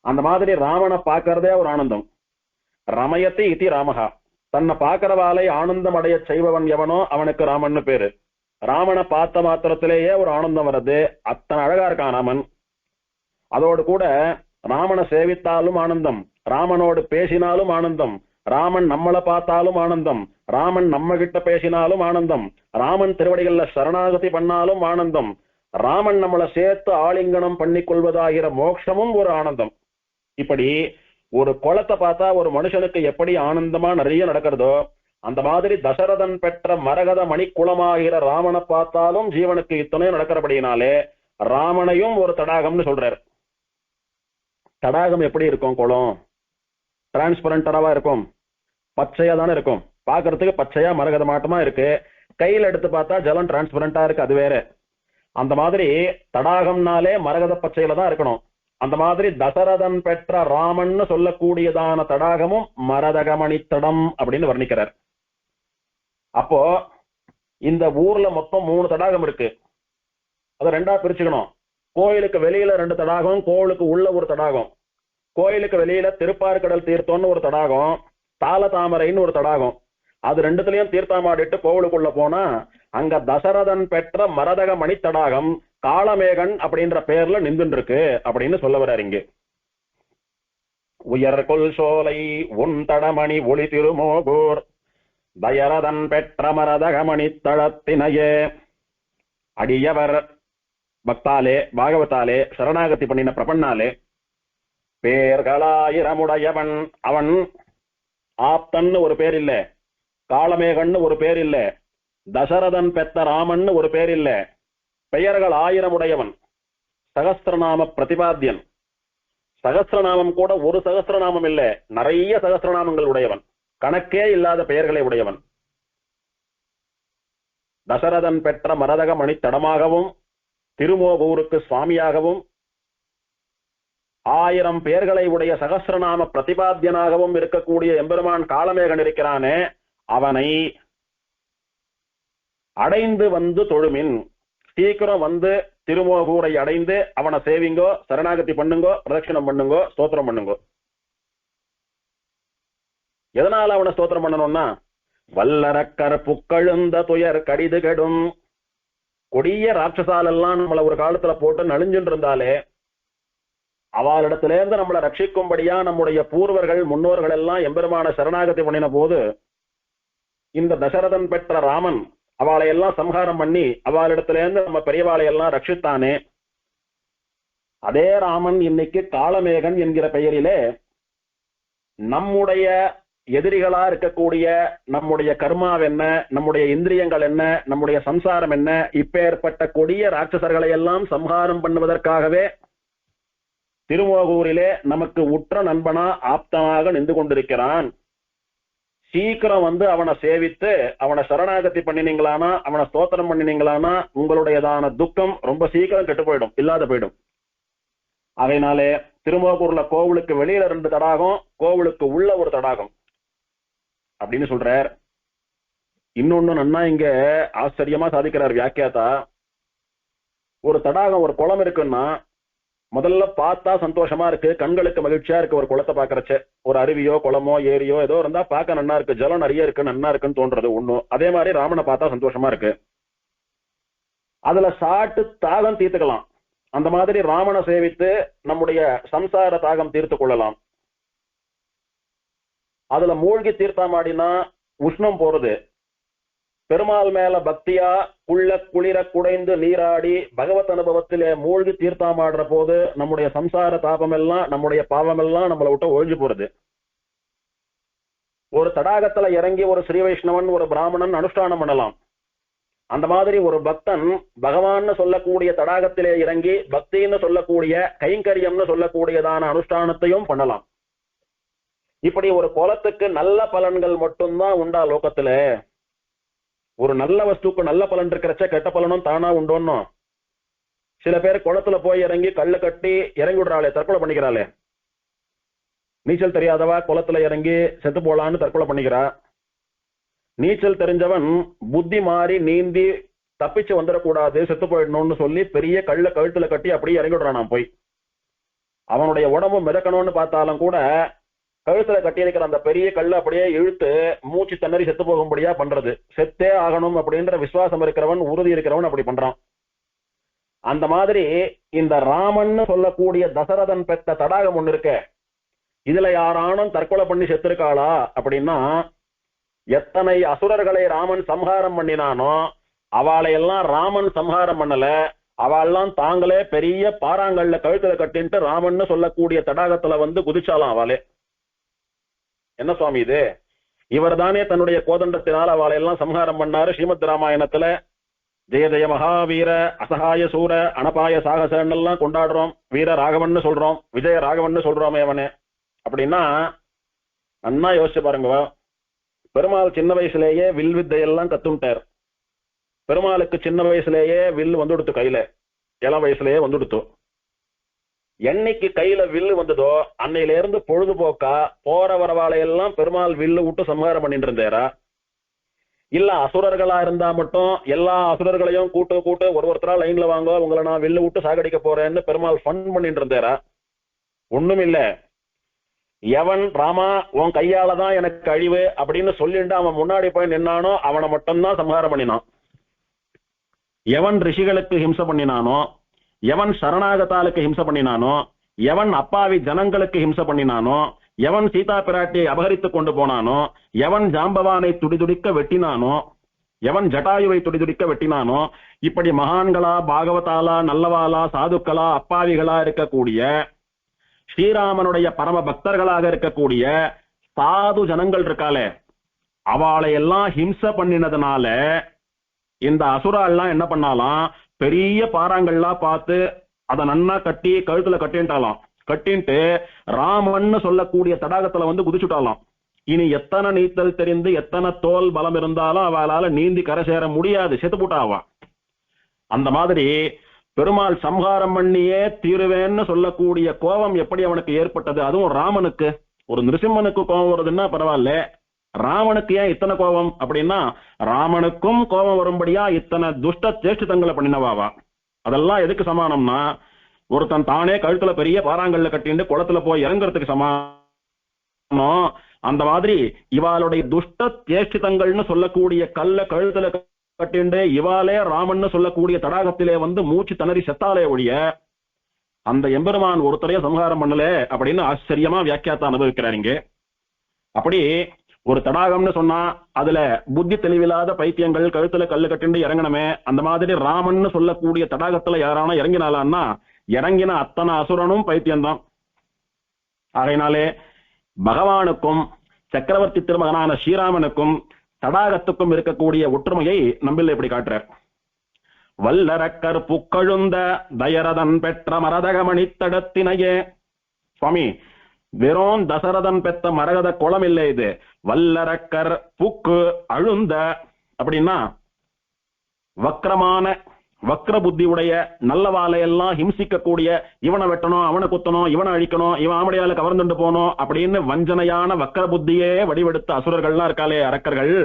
அந்த மாதிரி ராமனை பாக்குறதே ஒரு ஆனந்தம். ரமயத்தி இதி ராமஹா, தன்னை பாக்குறவாலை ஆனந்தம் அடைய செய்பவன் எவனோ அவனுக்கு ராமன்னு பேரு. ராமனை பார்த்த மாத்திரத்திலேயே ஒரு ஆனந்தம் வருது, அத்தனை அழகா இருக்கான் ராமன். அதோடு கூட ராமனை சேவித்தாலும் ஆனந்தம், ராமனோடு பேசினாலும் ஆனந்தம், ராமன் நம்மளை பார்த்தாலும் ஆனந்தம், ராமன் நம்ம கிட்ட பேசினாலும் ஆனந்தம், ராமன் திருவடிகள்ல சரணாகதி பண்ணாலும் ஆனந்தம், ராமன் நம்மளை சேர்த்து ஆலிங்கனம் பண்ணி கொள்வதாகிற மோட்சமும் ஒரு ஆனந்தம். இப்படி ஒரு குளத்தை பார்த்தா ஒரு மனுஷனுக்கு எப்படி ஆனந்தமா நிறைய நடக்கிறதோ, அந்த மாதிரி தசரதன் பெற்ற மரகத மணிக்குளமாகிற ராமனை பார்த்தாலும் ஜீவனுக்கு இத்தனையும் நடக்கிறபடினாலே ராமனையும் ஒரு தடாகம்னு சொல்றார். தடாகம் எப்படி இருக்கும்? குளம் டிரான்ஸ்பரண்டராவா இருக்கும், பச்சையா தானே இருக்கும், பாக்குறதுக்கு பச்சையா மரகத மாட்டமா இருக்கு. கையில் எடுத்து பார்த்தா ஜலம் டிரான்ஸ்பரண்டா இருக்கு, அது வேற. அந்த மாதிரி தடாகம்னாலே மரகத பச்சையில தான் இருக்கணும். அந்த மாதிரி தசரதன் பெற்ற ராமன்னு சொல்லக்கூடியதான தடாகமும் மரதகமணி தடம் அப்படின்னு வர்ணிக்கிறார். அப்போ இந்த ஊர்ல மொத்தம் 3 தடாகம் இருக்கு. அதை 2ஆ பிரிச்சுக்கணும். கோயிலுக்கு வெளியில 2 தடாகம், கோயிலுக்கு உள்ள ஒரு தடாகம். கோயிலுக்கு வெளியில திருப்பார்கடல் தீர்த்தம்னு ஒரு தடாகம், தாளதாமரைன்னு ஒரு தடாகம். அது 2துலயும் தீர்த்தமாடிட்டு கோவிலுக்குள்ள போனா அங்க தசரதன் பெற்ற மரதக மணி தடாகம் காளமேகன் அப்படின்ற பேர்ல நின்று இருக்கு அப்படின்னு சொல்ல வர்றாரு இங்க. உயர்கொள் சோலை உன் தடமணி ஒளி திருமோகூர் தயரதன் பெற்ற மரதக மணி தளத்தினையே. அடியவர் பக்தாலே பாகவதாலே சரணாகதி பண்ணின பிரபன்னாலே பேர்களாயிரமுடையவன் அவன். ஆப்தன்னு ஒரு பேர் இல்ல, காளமேகன்னு ஒரு பேர் இல்ல, தசரதன் பெத்த ராமன்னு ஒரு பேர் இல்ல, பெயர்கள் 1000 உடையவன், சகஸ்திரநாம பிரதிபாத்தியன். சகஸ்திரநாமம் கூட ஒரு சகஸ்திரநாமம் இல்ல, நிறைய சகஸ்திரநாமங்கள் உடையவன், கணக்கே இல்லாத பெயர்களை உடையவன். தசரதன் பெற்ற மரதக மணி தடமாகவும் திருமோகூருக்கு சுவாமியாகவும் 1000 பெயர்களை உடைய சகஸ்திரநாம பிரதிபாத்தியனாகவும் இருக்கக்கூடிய எம்பெருமான் காளமேகன் இருக்கிறானே, அவனை அடைந்து வந்து தொழுமின். சீக்கிரம் வந்து திருமோகூரை அடைந்து அவனை சேவிங்கோ, சரணாகதி பண்ணுங்கோ, பிரதட்சிணம் பண்ணுங்கோ, ஸ்தோத்திரம் பண்ணுங்கோ. எதனால அவனை ஸ்தோத்திரம் பண்ணணும்னா, வல்லரக்கர் புக்கழுந்த துயர் கடிது கெடும். கொடிய ராட்சசாலெல்லாம் நம்மளை ஒரு காலத்துல போட்டு நலிஞ்சுட்டு இருந்தாலே அவளிடத்திலேருந்து நம்மளை ரட்சிக்கும்படியா நம்முடைய பூர்வர்கள் முன்னோர்கள் எல்லாம் எம்பெருமான சரணாகதி பண்ணின போது இந்த தசரதன் பெற்ற ராமன் அவளை எல்லாம் சம்ஹாரம் பண்ணி அவளிடத்துல இருந்து நம்ம பெரியவாளை எல்லாம் ரட்சித்தானே, அதே ராமன் இன்னைக்கு காளமேகன் என்கிற பெயரிலே நம்முடைய எதிரிகளா இருக்கக்கூடிய நம்முடைய கர்மாவ் என்ன, நம்முடைய இந்திரியங்கள் என்ன, நம்முடைய சம்சாரம் என்ன, இப்பேற்பட்ட கொடிய ராட்சசர்களை எல்லாம் சம்ஹாரம் பண்ணுவதற்காகவே திருமோகூரிலே நமக்கு உற்ற நண்பனா ஆப்தமாக நின்று கொண்டிருக்கிறான். சீக்கிரம் வந்து அவனை சேவித்து அவனை சரணாகதி பண்ணினீங்களானா, அவனை ஸ்தோத்திரம் பண்ணினீங்களானா உங்களுடையதான துக்கம் ரொம்ப சீக்கிரம் கெட்டு போயிடும், இல்லாத போயிடும். அதனாலே திருமோகூர்ல கோவிலுக்கு வெளியில 2 தடாகம், கோவிலுக்கு உள்ள ஒரு தடாகம் அப்படின்னு சொல்றார். இன்னொன்னு நன்னா இங்க ஆச்சரியமா சாதிக்கிறார் வியாக்கியாத்தா. ஒரு தடாகம், ஒரு குளம் இருக்குன்னா முதல்ல பார்த்தா சந்தோஷமா இருக்கு, கண்களுக்கு மகிழ்ச்சியா இருக்கு. ஒரு குளத்தை பாக்குறச்ச ஒரு அருவியோ குளமோ ஏரியோ ஏதோ இருந்தா பார்க்க நன்னா இருக்கு, ஜலம் நிறைய இருக்கு, நன்னா இருக்குன்னு தோன்றது ஒண்ணும். அதே மாதிரி ராமனை பார்த்தா சந்தோஷமா இருக்கு, அதுல சாட்டு தாகம் தீர்த்துக்கலாம். அந்த மாதிரி ராமனை சேவித்து நம்முடைய சம்சார தாகம் தீர்த்து கொள்ளலாம். அதுல மூழ்கி தீர்த்தமாடினா உஷ்ணம் போறது. பெருமாள் மேல பக்தியா குளிர குடைந்து நீராடி பகவத் அனுபவத்திலே மூழ்கி தீர்த்தமாடுற போது நம்முடைய சம்சார தாபம் எல்லாம், நம்முடைய பாவம் எல்லாம் நம்மளை விட்டு ஒழிஞ்சு போறது. ஒரு தடாகத்துல இறங்கி ஒரு ஸ்ரீ வைஷ்ணவன் ஒரு பிராமணன் அனுஷ்டானம் பண்ணலாம். அந்த மாதிரி ஒரு பக்தன் பகவான்னு சொல்லக்கூடிய தடாகத்திலே இறங்கி பக்தின்னு சொல்லக்கூடிய கைங்கரியம்னு சொல்லக்கூடியதான அனுஷ்டானத்தையும் பண்ணலாம். இப்படி ஒரு குலத்துக்கு நல்ல பலன்கள் மட்டும்தான் உண்டா லோகத்துல? ஒரு நல்ல வஸ்துக்கு நல்ல பலன் இருக்கிறச்ச கெட்ட பலனும் தானா உண்டோன்னு சில பேர் குளத்துல போய் இறங்கி கல்லு கட்டி இறங்கி விடுறாளே, தற்கொலை பண்ணிக்கிறாளே. நீச்சல் தெரியாதவா குளத்துல இறங்கி செத்து போலான்னு தற்கொலை பண்ணிக்கிறா. நீச்சல் தெரிஞ்சவன் புத்தி மாறி நீந்தி தப்பிச்சு வந்துடக்கூடாது, செத்து போயிடணும்னு சொல்லி பெரிய கல்ல கழுத்துல கட்டி அப்படியே இறங்கி விடுறான். போய் அவனுடைய உடம்பு மிதக்கணும்னு பார்த்தாலும் கூட கழுத்துல கட்டி இருக்கிற அந்த பெரிய கல்ல அப்படியே இழுத்து மூச்சு திணறி செத்து போகும்படியா பண்றது. செத்தே ஆகணும் அப்படின்ற விசுவாசம் இருக்கிறவன், உறுதி இருக்கிறவன் அப்படி பண்றான். அந்த மாதிரி இந்த ராமன் சொல்லக்கூடிய தசரதன் பெற்ற தடாகம் ஒண்ணு இருக்க, இதுல யாரானும் தற்கொலை பண்ணி செத்துருக்காளா அப்படின்னா, எத்தனை அசுரர்களை ராமன் சம்ஹாரம் பண்ணினானோ அவளை எல்லாம் ராமன் சம்ஹாரம் பண்ணல. அவள்லாம் தாங்களே பெரிய பாறாங்கல்ல கழுத்துல கட்டின்ட்டு ராமன் சொல்லக்கூடிய தடாகத்துல வந்து குதிச்சாலாம். அவளே என்ன சுவாமி இது, இவர் தானே தன்னுடைய கோதண்டத்தினால் அவளை எல்லாம் சம்ஹாரம் பண்ணாரு. ஸ்ரீமத் ராமாயணத்துல ஜெய ஜெய மகாவீர அசகாய சூர அனபாய சாகசன்னு எல்லாம் கொண்டாடுறோம். வீர ராகவன்னு சொல்றோம், விஜய ராகவன்னு சொல்றோமே அவனே. அப்படின்னா நன்னா யோசிச்சு பாருங்க. பெருமாள் சின்ன வயசுலேயே வில் வித்தையெல்லாம் கத்துட்டார். பெருமாளுக்கு சின்ன வயசுலேயே வில் வந்துடுத்து, கையில இளம் வயசுலயே வந்துடுத்து. என்னைக்கு கையில வில்லு வந்ததோ அன்னையில இருந்து பொழுதுபோக்கா போற வரவாளையெல்லாம் பெருமாள் வில்லு விட்டு சம்ஹாரம் பண்ணிட்டு இருந்தாரா? இல்ல அசுரர்களா இருந்தா மட்டும் எல்லா அசுரர்களையும் கூட்டு ஒருத்தரா லைன்ல வாங்க, உங்களை நான் வில்லு விட்டு சாகடிக்க போறேன்னு பெருமாள் ஃபன் பண்ணிட்டு இருந்தாரா? ஒண்ணும் இல்ல. எவன் ராமா உன் கையாலதான் எனக்கு அழிவு அப்படின்னு சொல்லிட்டு அவன் முன்னாடி போய் நின்னானோ அவனை மட்டும்தான் சம்ஹாரம் பண்ணினான். எவன் ரிஷிகளுக்கு ஹிம்சை பண்ணினானோ, எவன் சரணாகதாலுக்கு ஹிம்சை பண்ணினானோ, எவன் அப்பாவி ஜனங்களுக்கு ஹிம்சை பண்ணினானோ, எவன் சீதா பிராட்டியை அபகரித்து கொண்டு போனானோ, எவன் ஜாம்பவானை துடிதுடிக்க வெட்டினானோ, எவன் ஜட்டாயுவை துடிதுடிக்க வெட்டினானோ, இப்படி மகான்களா பாகவதாலா நல்லவாலா சாதுக்களா அப்பாவிகளா இருக்கக்கூடிய ஸ்ரீராமனுடைய பரம பக்தர்களாக இருக்கக்கூடிய சாது ஜனங்கள் இருக்காளே, அவளை எல்லாம் ஹிம்சை பண்ணினதுனால இந்த அசுராலாம் என்ன பண்ணாலாம், பெரிய பாறாங்கள்லாம் பார்த்து அதை நன்னா கட்டி கழுத்துல கட்டின்ட்டாலாம். கட்டின்ட்டு ராமன்னு சொல்லக்கூடிய தடாகத்துல வந்து குதிச்சுட்டாலாம். இனி எத்தனை நீச்சல் தெரிந்து எத்தனை தோல் பலம் இருந்தாலும் அவளால நீந்தி கரை சேர முடியாது, செத்து போட்டாவா. அந்த மாதிரி பெருமாள் சம்ஹாரம் பண்ணியே தீருவேன்னு சொல்லக்கூடிய கோபம் எப்படி அவனுக்கு ஏற்பட்டது? அதுவும் ராமனுக்கு. ஒரு நிருசிம்மனுக்கு கோபம் வருதுன்னா பரவாயில்ல, ராமனுக்கு ஏன் இத்தனை கோபம் அப்படின்னா, ராமனுக்கும் கோபம் வரும்படியா இத்தனை துஷ்ட சேஷ்டிதங்களை பண்ணினவாவா. அதெல்லாம் எதுக்கு சமானம்னா, ஒருத்தன் தானே கழுத்துல பெரிய பாறாங்கல்ல கட்டிட்டு குளத்துல போய் இறங்குறதுக்கு சமானம். அந்த மாதிரி இவாளுடைய துஷ்ட சேஷ்டிதங்கள்னு சொல்லக்கூடிய கல்ல கழுத்துல கட்டிண்டு இவாலே ராமன்னு சொல்லக்கூடிய தடாகத்திலே வந்து மூச்சு திணறி செத்தாலே ஒழிய அந்த எம்பெருமான் ஒருத்தரையே சம்ஹாரம் பண்ணல அப்படின்னு ஆச்சரியமா வியாக்கியாத்தா அனுபவிக்கிறாருங்க. அப்படி ஒரு தடாகம்னு சொன்னா அதுல புத்தி தெளிவில்லாத பைத்தியங்கள் கழுத்துல கல்லு கட்டிண்டு இறங்கணுமே, அந்த மாதிரி ராமன் சொல்லக்கூடிய தடாகத்துல யாரான இறங்கினாலான்னா இறங்கின அத்தனை அசுரனும் பைத்தியம்தான். ஆகையினாலே பகவானுக்கும் சக்கரவர்த்தி திருமகனான ஸ்ரீராமனுக்கும் தடாகத்துக்கும் இருக்கக்கூடிய ஒற்றுமையை நம்பில் இப்படி காட்டுறார். வல்லரக்கர் புக்கழுந்த தயரதன் பெற்ற மரதகமணி தடத்தினையே. சுவாமி, வெறும் தசரதன் பெற்ற மரகத குளம் இல்லை இது. வல்லரக்கர் புக்கு அழுந்த அப்படின்னா வக்ரமான வக்ர புத்தி உடைய நல்லவாலையெல்லாம் ஹிம்சிக்கக்கூடிய, இவனை வெட்டணும், அவனை குத்தணும், இவனை அழிக்கணும், இவன் ஆமடியால கவர்ந்துட்டு போனோம் அப்படின்னு வஞ்சனையான வக்ர புத்தியே வடிவெடுத்த அசுரர்கள்லாம் இருக்காளே அரக்கர்கள்,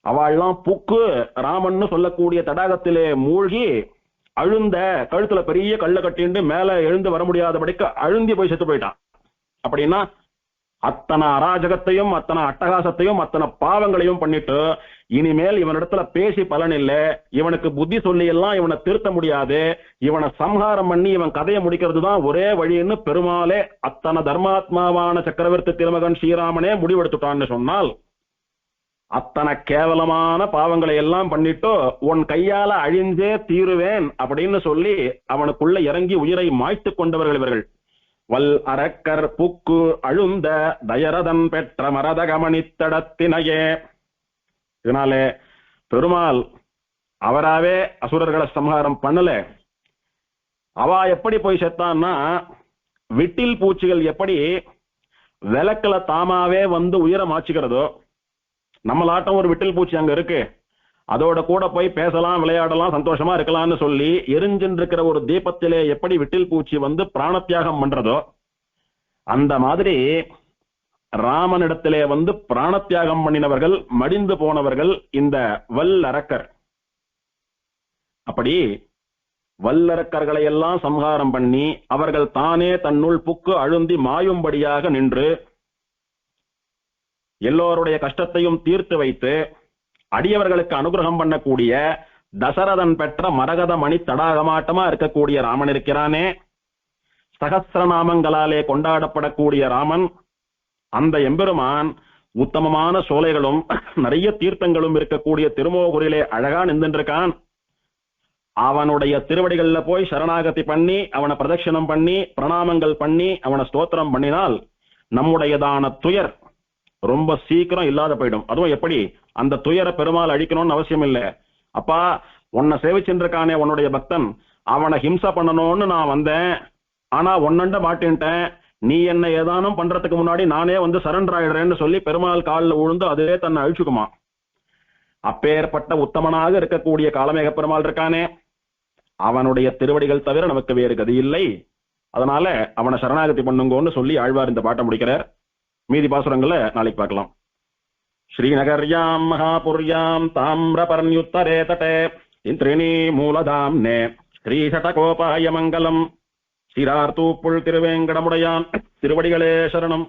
அவள்லாம் புக்கு ராமன்னு சொல்லக்கூடிய தடாகத்திலே மூழ்கி அழுந்த கழுத்துல பெரிய கல்ல கட்டிண்டு மேல எழுந்து வர முடியாதபடிக்கு அழுந்தி போய் செத்து போயிட்டான். அப்படின்னா அத்தனை அராஜகத்தையும் அத்தனை அட்டகாசத்தையும் அத்தனை பாவங்களையும் பண்ணிட்டு இனிமேல் இவனிடத்துல பேசி பலன் இல்லை, இவனுக்கு புத்தி சொல்லி எல்லாம் இவனை திருத்த முடியாது, இவனை சம்ஹாரம் பண்ணி இவன் கதையை முடிக்கிறது தான் ஒரே வழின்னு பெருமாளே அத்தனை தர்மாத்மாவான சக்கரவர்த்தி திருமகன் ஸ்ரீராமனே முடிவெடுத்துட்டான்னு சொன்னால், அத்தனை கேவலமான பாவங்களை எல்லாம் பண்ணிட்டு உன் கையால அழிஞ்சே தீருவேன் அப்படின்னு சொல்லி அவனுக்குள்ள இறங்கி உயிரை மாய்த்து கொண்டவர்கள் இவர்கள். வல் அரக்கர் புக்கு அழுந்த தயரதன் பெற்ற மரதகமணித்தடத்தினையே. இதனாலே பெருமாள் அவராவே அசுரர்களை சம்ஹாரம் பண்ணல. அவ எப்படி போய் செத்தான்னா, விட்டில் பூச்சிகள் எப்படி விளக்குல தாமாவே வந்து உயிரை மாச்சுக்கிறதோ, நம்மளாட்டம் ஒரு விட்டில் பூச்சி அங்க இருக்கு, அதோட கூட போய் பேசலாம், விளையாடலாம், சந்தோஷமா இருக்கலாம்னு சொல்லி எரிஞ்சின்னு இருக்கிற ஒரு தீபத்திலே எப்படி விட்டில் பூச்சி வந்து பிராணத்தியாகம் பண்றதோ, அந்த மாதிரி ராமனிடத்திலே வந்து பிராணத்தியாகம் பண்ணினவர்கள், மடிந்து போனவர்கள் இந்த வல்லரக்கர். அப்படி வல்லரக்கர்களை எல்லாம் சம்ஹாரம் பண்ணி அவர்கள் தானே தன்னுள் புக்கு அழுந்தி மாயும்படியாக நின்று எல்லோருடைய கஷ்டத்தையும் தீர்த்து வைத்து அடியவர்களுக்கு அனுகிரகம் பண்ணக்கூடிய தசரதன் பெற்ற மரகத மணி தடாகமாட்டமா இருக்கக்கூடிய ராமன் இருக்கிறானே, சகஸ்ரநாமங்களாலே கொண்டாடப்படக்கூடிய ராமன், அந்த எம்பெருமான் உத்தமமான சோலைகளும் நிறைய தீர்த்தங்களும் இருக்கக்கூடிய திருமோகூரிலே அழகா நின்றுருக்கான். அவனுடைய திருவடிகள்ல போய் சரணாகதி பண்ணி அவனை பிரதட்சணம் பண்ணி பிரணாமங்கள் பண்ணி அவனை ஸ்தோத்திரம் பண்ணினால் நம்முடையதான துயர் ரொம்ப சீக்கிரம் இல்லாத போயிடும். அதுவும் எப்படி அந்த துயர பெருமாள் அழிக்கணும்னு அவசியம் இல்லை. அப்பா, உன்னை சேவிச்சுருக்கானே உன்னுடைய பக்தன், அவனை ஹிம்சா பண்ணணும்னு நான் வந்தேன், ஆனா ஒன்னண்ட மாட்டேன்ட்டேன், நீ என்ன ஏதானும் பண்றதுக்கு முன்னாடி நானே வந்து சரண்டர் ஆயிடுறேன்னு சொல்லி பெருமாள் காலில் விழுந்து அதுவே தன்னை அழிச்சுக்குமா. அப்பேற்பட்ட உத்தமனாக இருக்கக்கூடிய காலமேக பெருமாள் இருக்கானே, அவனுடைய திருவடிகள் தவிர நமக்கு வேறு கதி இல்லை. அதனால அவனை சரணாகதி பண்ணுங்கன்னு சொல்லி ஆழ்வார் இந்த பாட்டை முடிக்கிறார். மீதி பாசுரங்களை நாளைக்கு பார்க்கலாம். ஸ்ரீநகர்யாம் மகாபுர்யாம் தாமிரபர்ணியுத்தரே தடே இந்திரிணி மூலதாம்னே ஸ்ரீஷடகோபாய மங்கலம். ஸ்ரீரார்த்தூப்புள் திருவேங்கடமுடையான் திருவடிகளே சரணம்.